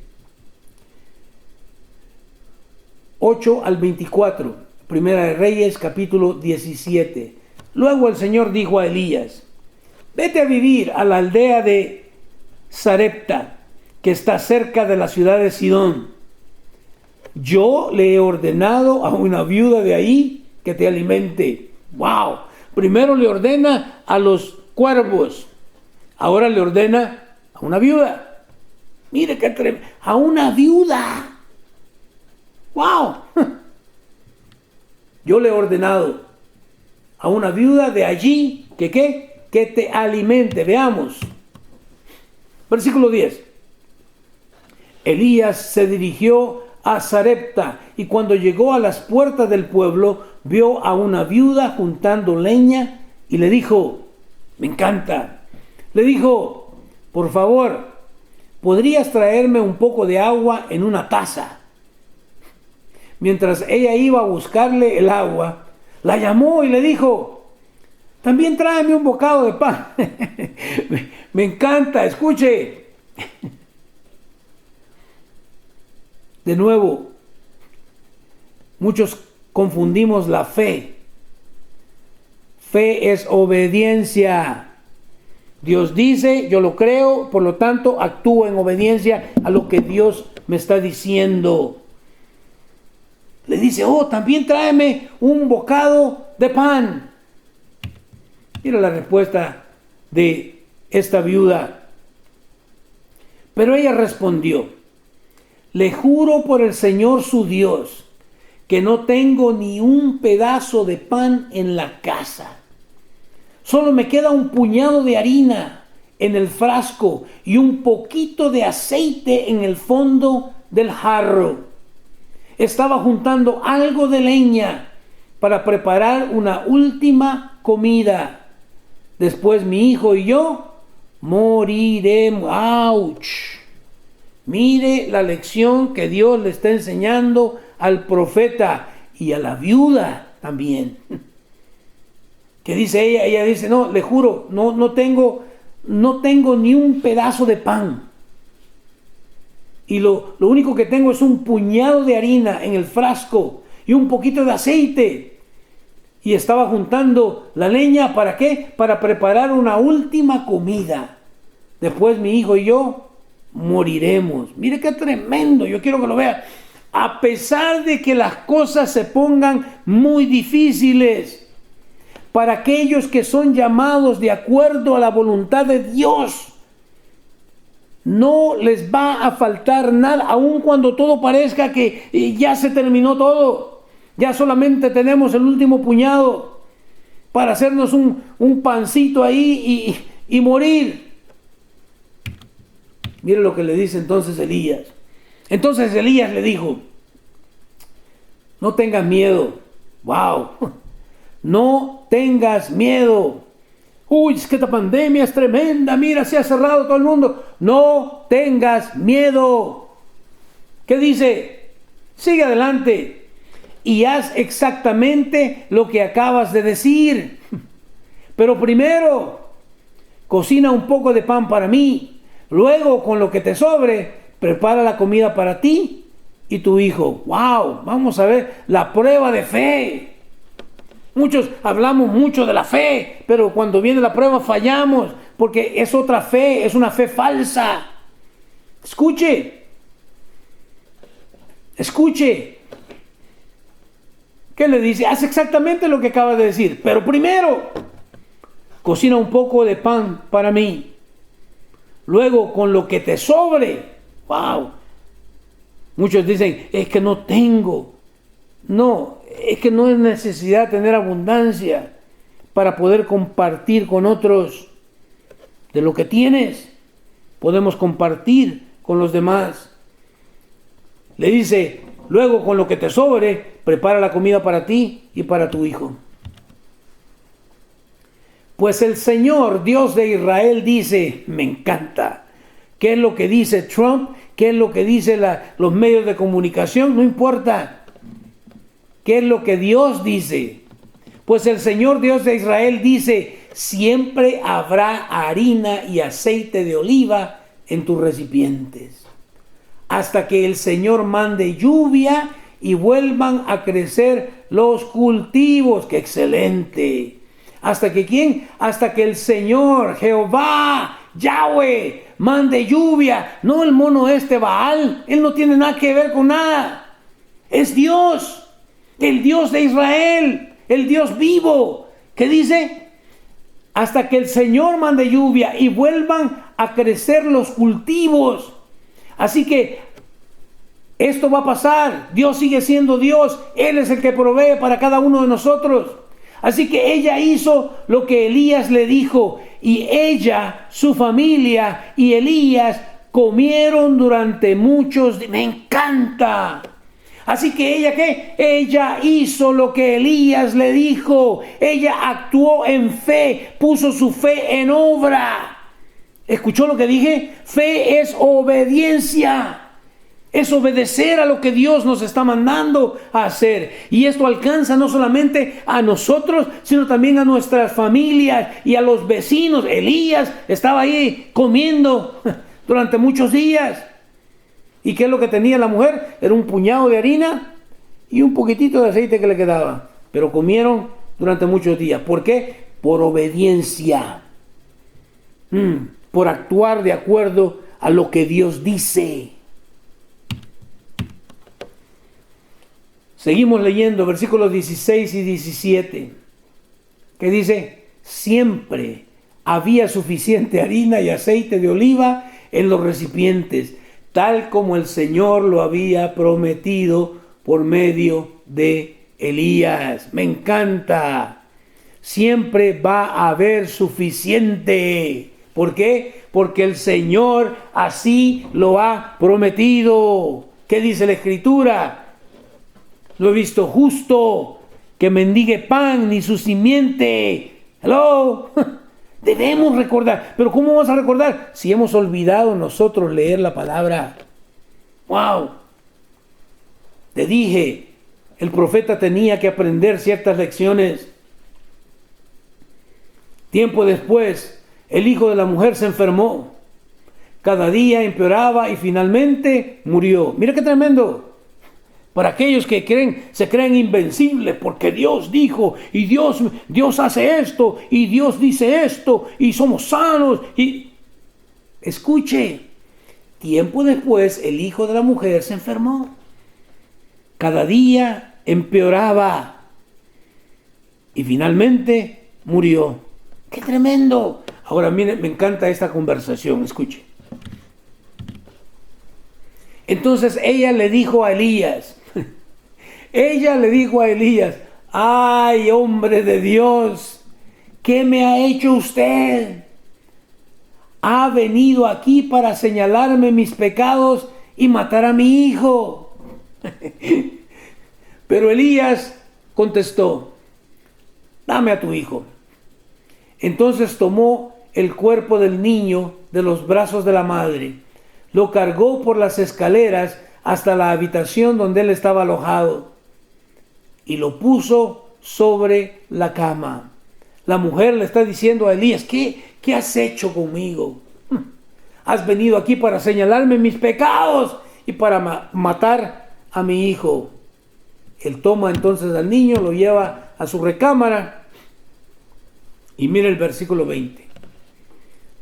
8 al 24, Primera de Reyes, capítulo 17. Luego el Señor dijo a Elías, vete a vivir a la aldea de Sarepta, que está cerca de la ciudad de Sidón. Yo le he ordenado a una viuda de ahí que te alimente. ¡Wow! Primero le ordena a los cuervos, ahora le ordena a una viuda. Mire qué tremendo, a una viuda. ¡Wow! Yo le he ordenado a una viuda de allí que ¿qué? Que te alimente. Veamos. Versículo 10. Elías se dirigió a Sarepta y cuando llegó a las puertas del pueblo vio a una viuda juntando leña y le dijo, me encanta, le dijo, por favor, ¿podrías traerme un poco de agua en una taza? Mientras ella iba a buscarle el agua, la llamó y le dijo, también tráeme un bocado de pan. Me encanta, escuche. De nuevo, muchos confundimos la fe. Fe es obediencia. Dios dice, yo lo creo, por lo tanto actúo en obediencia a lo que Dios me está diciendo. Le dice, oh, también tráeme un bocado de pan. Mira la respuesta de esta viuda. Pero ella respondió, le juro por el Señor su Dios que no tengo ni un pedazo de pan en la casa. Solo me queda un puñado de harina en el frasco y un poquito de aceite en el fondo del jarro. Estaba juntando algo de leña para preparar una última comida. Después mi hijo y yo moriremos. ¡Auch! Mire la lección que Dios le está enseñando al profeta y a la viuda también. Que dice ella dice, no, le juro, no tengo ni un pedazo de pan. Y lo único que tengo es un puñado de harina en el frasco y un poquito de aceite. Y estaba juntando la leña, ¿para qué? Para preparar una última comida. Después mi hijo y yo moriremos. Mire qué tremendo, yo quiero que lo vea. A pesar de que las cosas se pongan muy difíciles, para aquellos que son llamados de acuerdo a la voluntad de Dios, no les va a faltar nada, aun cuando todo parezca que ya se terminó todo. Ya solamente tenemos el último puñado para hacernos un pancito ahí y morir. Mire lo que le dice entonces Elías. Entonces Elías le dijo, no tengas miedo. Wow. No tengas miedo. Uy, es que esta pandemia es tremenda. Mira, se ha cerrado todo el mundo. No tengas miedo. ¿Qué dice? Sigue adelante y haz exactamente lo que acabas de decir. Pero primero, cocina un poco de pan para mí. Luego, con lo que te sobre, prepara la comida para ti y tu hijo. ¡Wow! Vamos a ver la prueba de fe. Muchos hablamos mucho de la fe, pero cuando viene la prueba fallamos, porque es otra fe, es una fe falsa. Escuche. ¿Qué le dice? Haz exactamente lo que acaba de decir, pero primero, cocina un poco de pan para mí. Luego, con lo que te sobre. ¡Wow! Muchos dicen, es que no tengo. No, es que no es necesidad tener abundancia para poder compartir con otros de lo que tienes. Podemos compartir con los demás. Le dice, luego con lo que te sobre, prepara la comida para ti y para tu hijo. Pues el Señor, Dios de Israel, dice, me encanta. ¿Qué es lo que dice Trump? ¿Qué es lo que dicen los medios de comunicación? No importa. ¿Qué es lo que Dios dice? Pues el Señor, Dios de Israel, dice, siempre habrá harina y aceite de oliva en tus recipientes, hasta que el Señor mande lluvia y vuelvan a crecer los cultivos. ¡Qué excelente! ¿Hasta que quién? Hasta que el Señor, Jehová, Yahweh, mande lluvia. No el mono Baal. Él no tiene nada que ver con nada. Es Dios, el Dios de Israel, el Dios vivo. ¿Qué dice? Hasta que el Señor mande lluvia y vuelvan a crecer los cultivos. Así que esto va a pasar. Dios sigue siendo Dios. Él es el que provee para cada uno de nosotros. Así que ella hizo lo que Elías le dijo, y ella, su familia y Elías comieron durante muchos días. Me encanta. Así que ella, ¿qué? Ella hizo lo que Elías le dijo. Ella actuó en fe, puso su fe en obra. ¿Escuchó lo que dije? Fe es obediencia. Es obedecer a lo que Dios nos está mandando a hacer. Y esto alcanza no solamente a nosotros, sino también a nuestras familias y a los vecinos. Elías estaba ahí comiendo durante muchos días. ¿Y qué es lo que tenía la mujer? Era un puñado de harina y un poquitito de aceite que le quedaba. Pero comieron durante muchos días. ¿Por qué? Por obediencia. Por actuar de acuerdo a lo que Dios dice. Seguimos leyendo versículos 16 y 17, que dice, siempre había suficiente harina y aceite de oliva en los recipientes, tal como el Señor lo había prometido por medio de Elías. Me encanta. Siempre va a haber suficiente. ¿Por qué? Porque el Señor así lo ha prometido. ¿Qué dice la Escritura? Lo he visto justo, que mendigue pan ni su simiente. Hello. Debemos recordar. Pero ¿cómo vamos a recordar si hemos olvidado nosotros leer la palabra? Wow. Te dije, el profeta tenía que aprender ciertas lecciones. Tiempo después, el hijo de la mujer se enfermó. Cada día empeoraba y finalmente murió. Mira qué tremendo. Para aquellos que se creen invencibles porque Dios dijo y Dios hace esto y Dios dice esto y somos sanos. Y escuche, tiempo después el hijo de la mujer se enfermó. Cada día empeoraba y finalmente murió. ¡Qué tremendo! Ahora miren, me encanta esta conversación, escuche. Entonces ella le dijo a Elías, ¡ay, hombre de Dios! ¿Qué me ha hecho usted? Ha venido aquí para señalarme mis pecados y matar a mi hijo. Pero Elías contestó, dame a tu hijo. Entonces tomó el cuerpo del niño de los brazos de la madre, lo cargó por las escaleras hasta la habitación donde él estaba alojado y lo puso sobre la cama. La mujer le está diciendo a Elías, ¿qué has hecho conmigo? Has venido aquí para señalarme mis pecados y para matar a mi hijo. Él toma entonces al niño, lo lleva a su recámara y mira el versículo 20.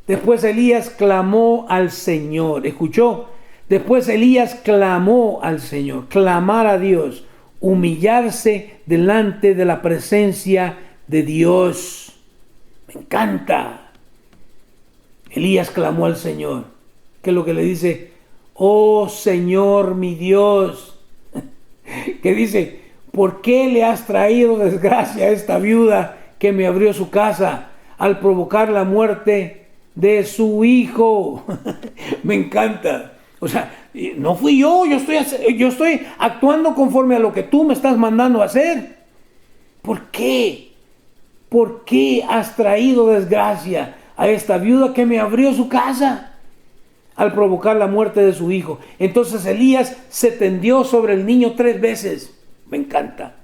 Después Elías clamó al Señor. ¿Escuchó? Después Elías clamó al Señor. Clamar a Dios. Humillarse delante de la presencia de Dios. Me encanta. Elías clamó al Señor. ¿Qué es lo que le dice? Oh Señor mi Dios. Que dice, ¿por qué le has traído desgracia a esta viuda que me abrió su casa al provocar la muerte de su hijo? Me encanta. O sea, no fui yo estoy actuando conforme a lo que tú me estás mandando a hacer. ¿Por qué? ¿Por qué has traído desgracia a esta viuda que me abrió su casa al provocar la muerte de su hijo? Entonces Elías se tendió sobre el niño 3 veces. Me encanta.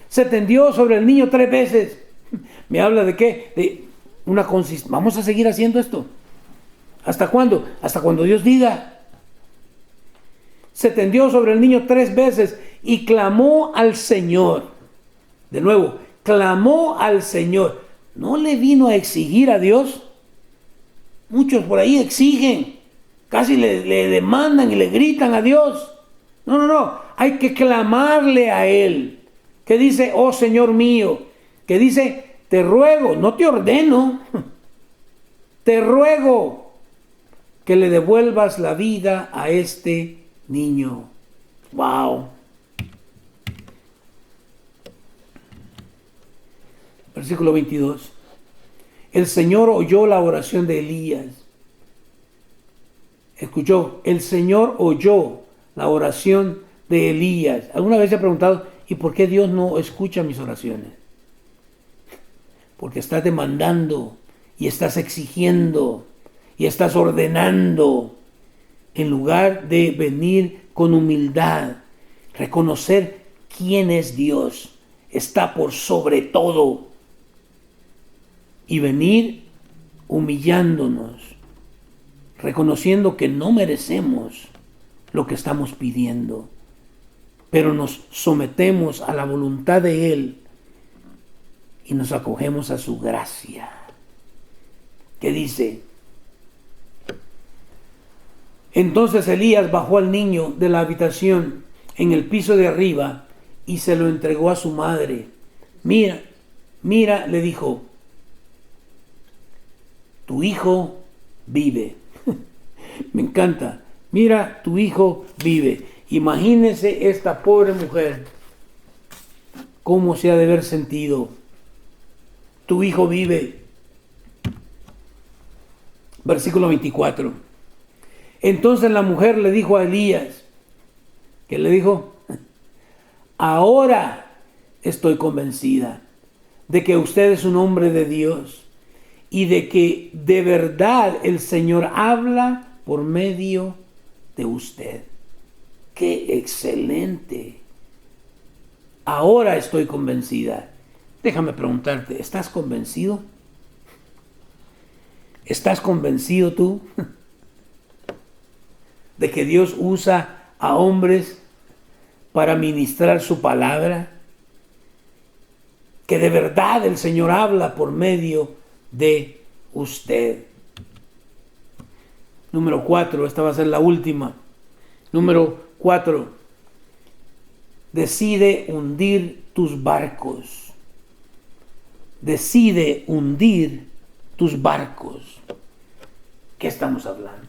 Se tendió sobre el niño 3 veces. Me habla de qué? De una consistencia. Vamos a seguir haciendo esto. ¿Hasta cuándo? Hasta cuando Dios diga. Se tendió sobre el niño 3 veces y clamó al Señor. De nuevo, clamó al Señor. ¿No le vino a exigir a Dios? Muchos por ahí exigen. Casi le demandan y le gritan a Dios. No. Hay que clamarle a Él. Que dice, oh Señor mío. Que dice, te ruego, no te ordeno. Te ruego que le devuelvas la vida a este niño. Wow. Versículo 22. El Señor oyó la oración de Elías. Escuchó, el Señor oyó la oración de Elías. ¿Alguna vez se ha preguntado, ¿y por qué Dios no escucha mis oraciones? Porque estás demandando y estás exigiendo y estás ordenando en lugar de venir con humildad, reconocer quién es Dios, está por sobre todo y venir humillándonos, reconociendo que no merecemos lo que estamos pidiendo, pero nos sometemos a la voluntad de Él y nos acogemos a su gracia. ¿Qué dice? Entonces Elías bajó al niño de la habitación en el piso de arriba y se lo entregó a su madre. Mira, le dijo, tu hijo vive. Me encanta. Mira, tu hijo vive. Imagínese esta pobre mujer, cómo se ha de haber sentido. Tu hijo vive. Versículo 24. Entonces la mujer le dijo a Elías, ¿qué le dijo? Ahora estoy convencida de que usted es un hombre de Dios y de que de verdad el Señor habla por medio de usted. ¡Qué excelente! Ahora estoy convencida. Déjame preguntarte, ¿estás convencido? ¿Estás convencido tú de que Dios usa a hombres para ministrar su palabra? Que de verdad el Señor habla por medio de usted. Número 4, esta va a ser la última. Número 4, decide hundir tus barcos. Decide hundir tus barcos. ¿Qué estamos hablando?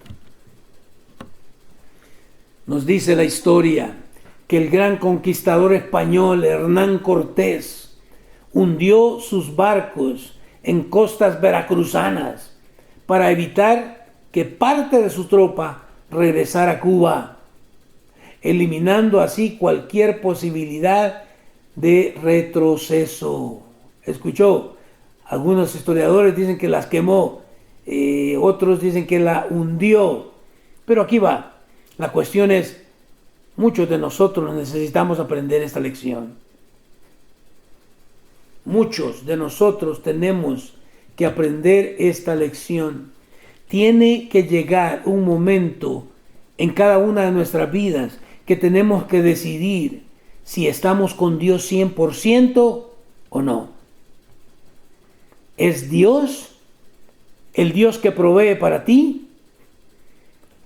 Nos dice la historia que el gran conquistador español Hernán Cortés hundió sus barcos en costas veracruzanas para evitar que parte de su tropa regresara a Cuba, eliminando así cualquier posibilidad de retroceso. ¿Escuchó? Algunos historiadores dicen que las quemó, otros dicen que la hundió. Pero aquí va. La cuestión es, muchos de nosotros necesitamos aprender esta lección. Muchos de nosotros tenemos que aprender esta lección. Tiene que llegar un momento en cada una de nuestras vidas que tenemos que decidir si estamos con Dios 100% o no. ¿Es Dios el Dios que provee para ti?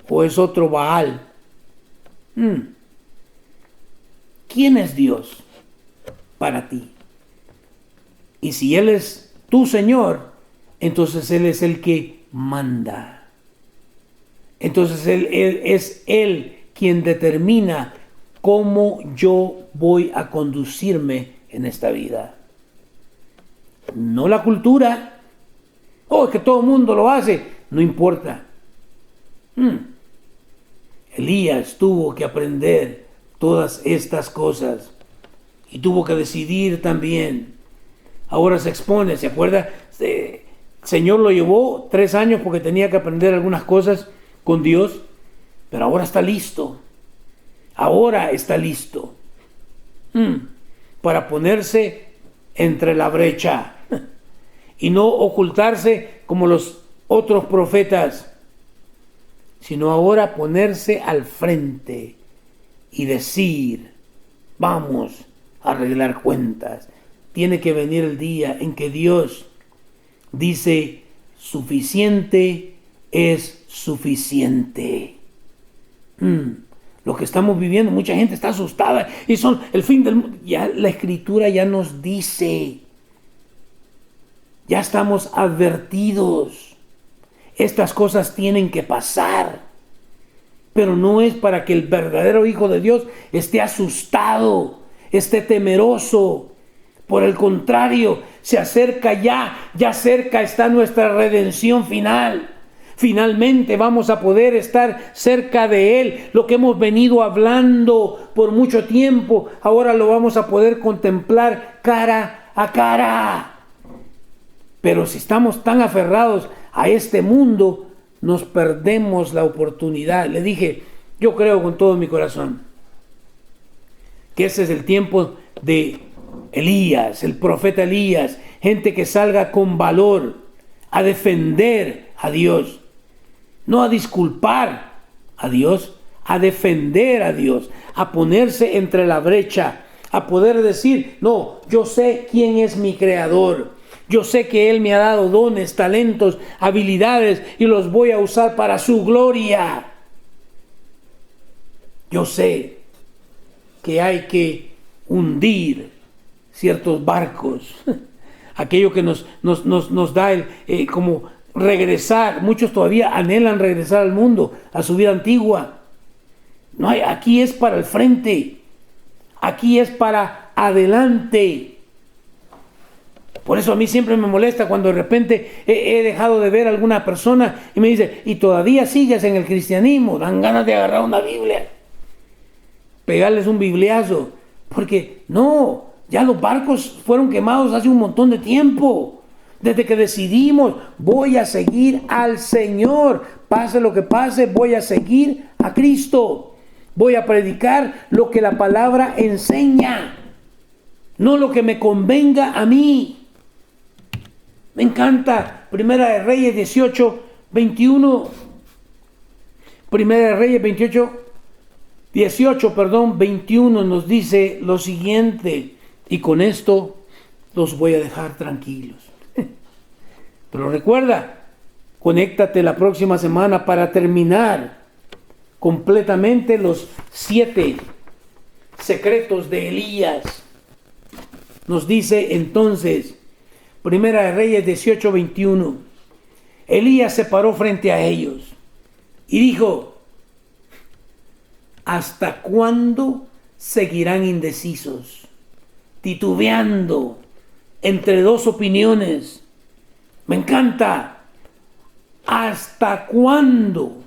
¿O es otro Baal? ¿Quién es Dios para ti? Y si Él es tu Señor, entonces Él es el que manda. Entonces Él es Él quien determina cómo yo voy a conducirme en esta vida. No la cultura. Oh, es que todo el mundo lo hace. No importa. Elías tuvo que aprender todas estas cosas y tuvo que decidir también. Ahora se expone, ¿se acuerda? El Señor lo llevó 3 años porque tenía que aprender algunas cosas con Dios, pero ahora está listo. Ahora está listo para ponerse entre la brecha y no ocultarse como los otros profetas, sino ahora ponerse al frente y decir, vamos a arreglar cuentas. Tiene que venir el día en que Dios dice, suficiente es suficiente. Lo que estamos viviendo, mucha gente está asustada y son el fin del mundo. Ya la Escritura ya nos dice, ya estamos advertidos. Estas cosas tienen que pasar, pero no es para que el verdadero Hijo de Dios esté asustado, esté temeroso. Por el contrario, se acerca ya cerca está nuestra redención final. Finalmente vamos a poder estar cerca de Él. Lo que hemos venido hablando por mucho tiempo, ahora lo vamos a poder contemplar cara a cara. Pero si estamos tan aferrados a este mundo, nos perdemos la oportunidad. Le dije, yo creo con todo mi corazón que ese es el tiempo de Elías, el profeta Elías, gente que salga con valor a defender a Dios, no a disculpar a Dios, a defender a Dios, a ponerse entre la brecha, a poder decir, no, yo sé quién es mi creador. Yo sé que Él me ha dado dones, talentos, habilidades y los voy a usar para su gloria. Yo sé que hay que hundir ciertos barcos. Aquello que nos da como regresar. Muchos todavía anhelan regresar al mundo, a su vida antigua. No hay, aquí es para el frente. Aquí es para adelante. Por eso a mí siempre me molesta cuando de repente he dejado de ver a alguna persona y me dice, y todavía sigues en el cristianismo. Dan ganas de agarrar una Biblia, pegarles un bibliazo, porque no, ya los barcos fueron quemados hace un montón de tiempo. Desde que decidimos, voy a seguir al Señor, pase lo que pase, voy a seguir a Cristo. Voy a predicar lo que la palabra enseña, no lo que me convenga a mí. Me encanta Primera de Reyes 18, 21. Primera de Reyes 28, 21 nos dice lo siguiente, y con esto los voy a dejar tranquilos. Pero recuerda, conéctate la próxima semana para terminar completamente los 7 secretos de Elías. Nos dice entonces, Primera de Reyes 18:21, Elías se paró frente a ellos y dijo: ¿hasta cuándo seguirán indecisos, titubeando entre 2 opiniones? Me encanta. ¿Hasta cuándo?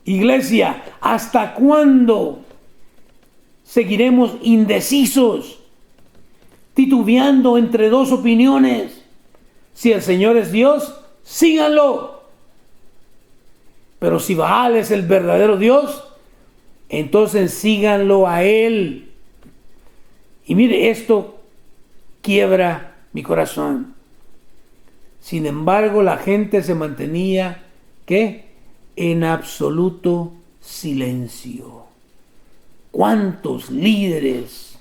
Iglesia, ¿hasta cuándo seguiremos indecisos, titubeando entre 2 opiniones? Si el Señor es Dios, síganlo. Pero si Baal es el verdadero Dios, entonces síganlo a Él. Y mire, esto quiebra mi corazón. Sin embargo, la gente se mantenía, ¿qué? En absoluto silencio. ¿Cuántos líderes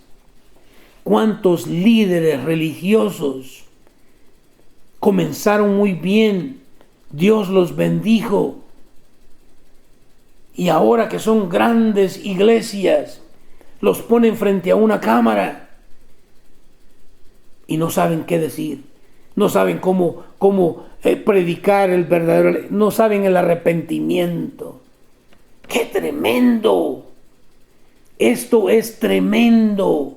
religiosos comenzaron muy bien? Dios los bendijo. Y ahora que son grandes iglesias, los ponen frente a una cámara y no saben qué decir. No saben cómo predicar el verdadero, no saben el arrepentimiento. ¡Qué tremendo! Esto es tremendo.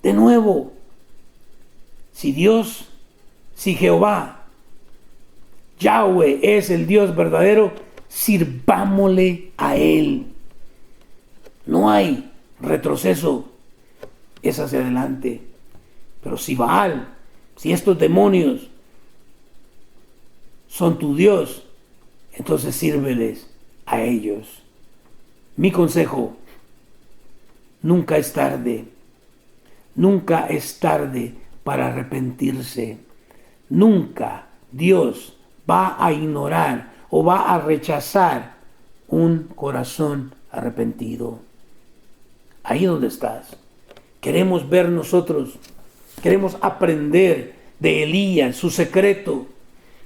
De nuevo, si Jehová, Yahweh es el Dios verdadero, sirvámosle a Él. No hay retroceso, es hacia adelante. Pero si Baal, si estos demonios son tu Dios, entonces sírveles a ellos. Mi consejo: nunca es tarde. Nunca es tarde para arrepentirse. Nunca Dios va a ignorar o va a rechazar un corazón arrepentido. Ahí donde estás. Queremos ver nosotros, queremos aprender de Elías, su secreto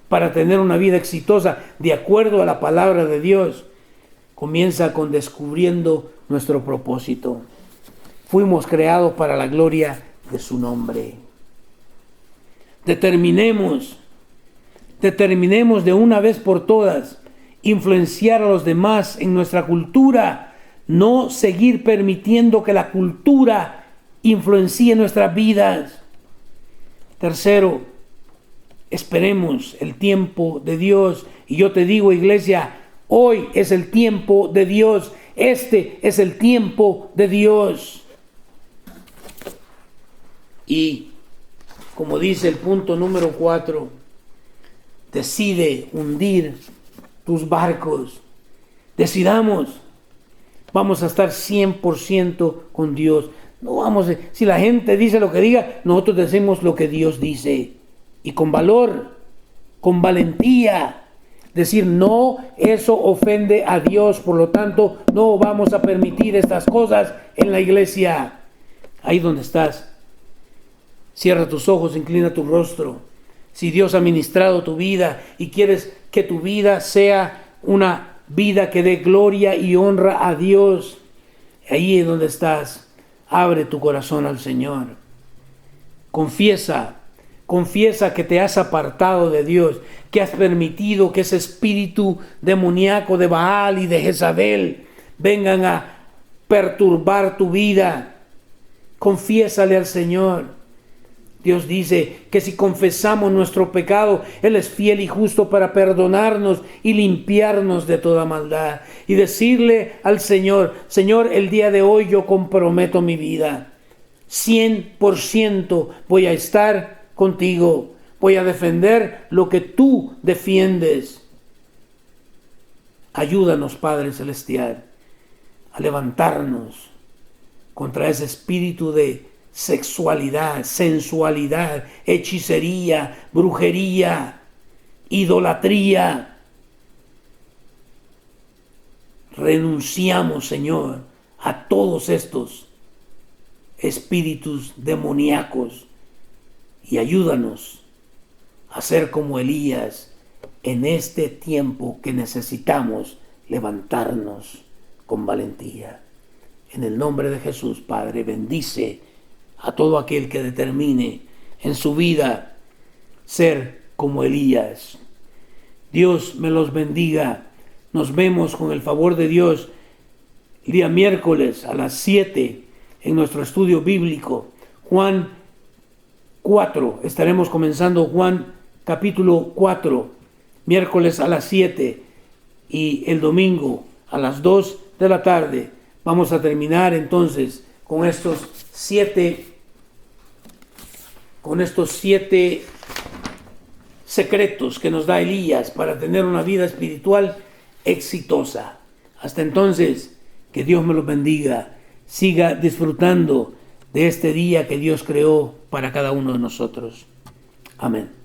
para tener una vida exitosa de acuerdo a la palabra de Dios. Comienza con descubriendo nuestro propósito. Fuimos creados para la gloria de su nombre. Determinemos de una vez por todas influenciar a los demás en nuestra cultura, no seguir permitiendo que la cultura influencie nuestras vidas. Tercero, esperemos el tiempo de Dios. Y yo te digo, iglesia, hoy es el tiempo de Dios. Este es el tiempo de Dios. Y como dice el punto número 4, decide hundir tus barcos. Decidamos, vamos a estar 100% con Dios. No vamos si la gente dice lo que diga, nosotros decimos lo que Dios dice. Y con valor, con valentía, decir no, eso ofende a Dios, por lo tanto no vamos a permitir estas cosas en la iglesia. Ahí donde estás, cierra tus ojos, inclina tu rostro. Si Dios ha ministrado tu vida y quieres que tu vida sea una vida que dé gloria y honra a Dios, ahí es donde estás. Abre tu corazón al Señor. Confiesa que te has apartado de Dios, que has permitido que ese espíritu demoníaco de Baal y de Jezabel vengan a perturbar tu vida. Confiésale al Señor. Dios dice que si confesamos nuestro pecado, Él es fiel y justo para perdonarnos y limpiarnos de toda maldad. Y decirle al Señor: Señor, el día de hoy yo comprometo mi vida. 100% voy a estar contigo. Voy a defender lo que tú defiendes. Ayúdanos, Padre Celestial, a levantarnos contra ese espíritu de sexualidad, sensualidad, hechicería, brujería, idolatría. renunciamos, Señor, a todos estos espíritus demoníacos y ayúdanos a ser como Elías en este tiempo que necesitamos levantarnos con valentía. En el nombre de Jesús, Padre, bendice a todo aquel que determine en su vida ser como Elías. Dios me los bendiga. Nos vemos con el favor de Dios el día miércoles a las 7 en nuestro estudio bíblico. Juan 4. Estaremos comenzando Juan capítulo 4, miércoles a las 7 y el domingo a las 2 de la tarde. Vamos a terminar entonces con estos siete secretos que nos da Elías para tener una vida espiritual exitosa. Hasta entonces, que Dios me los bendiga. Siga disfrutando de este día que Dios creó para cada uno de nosotros. Amén.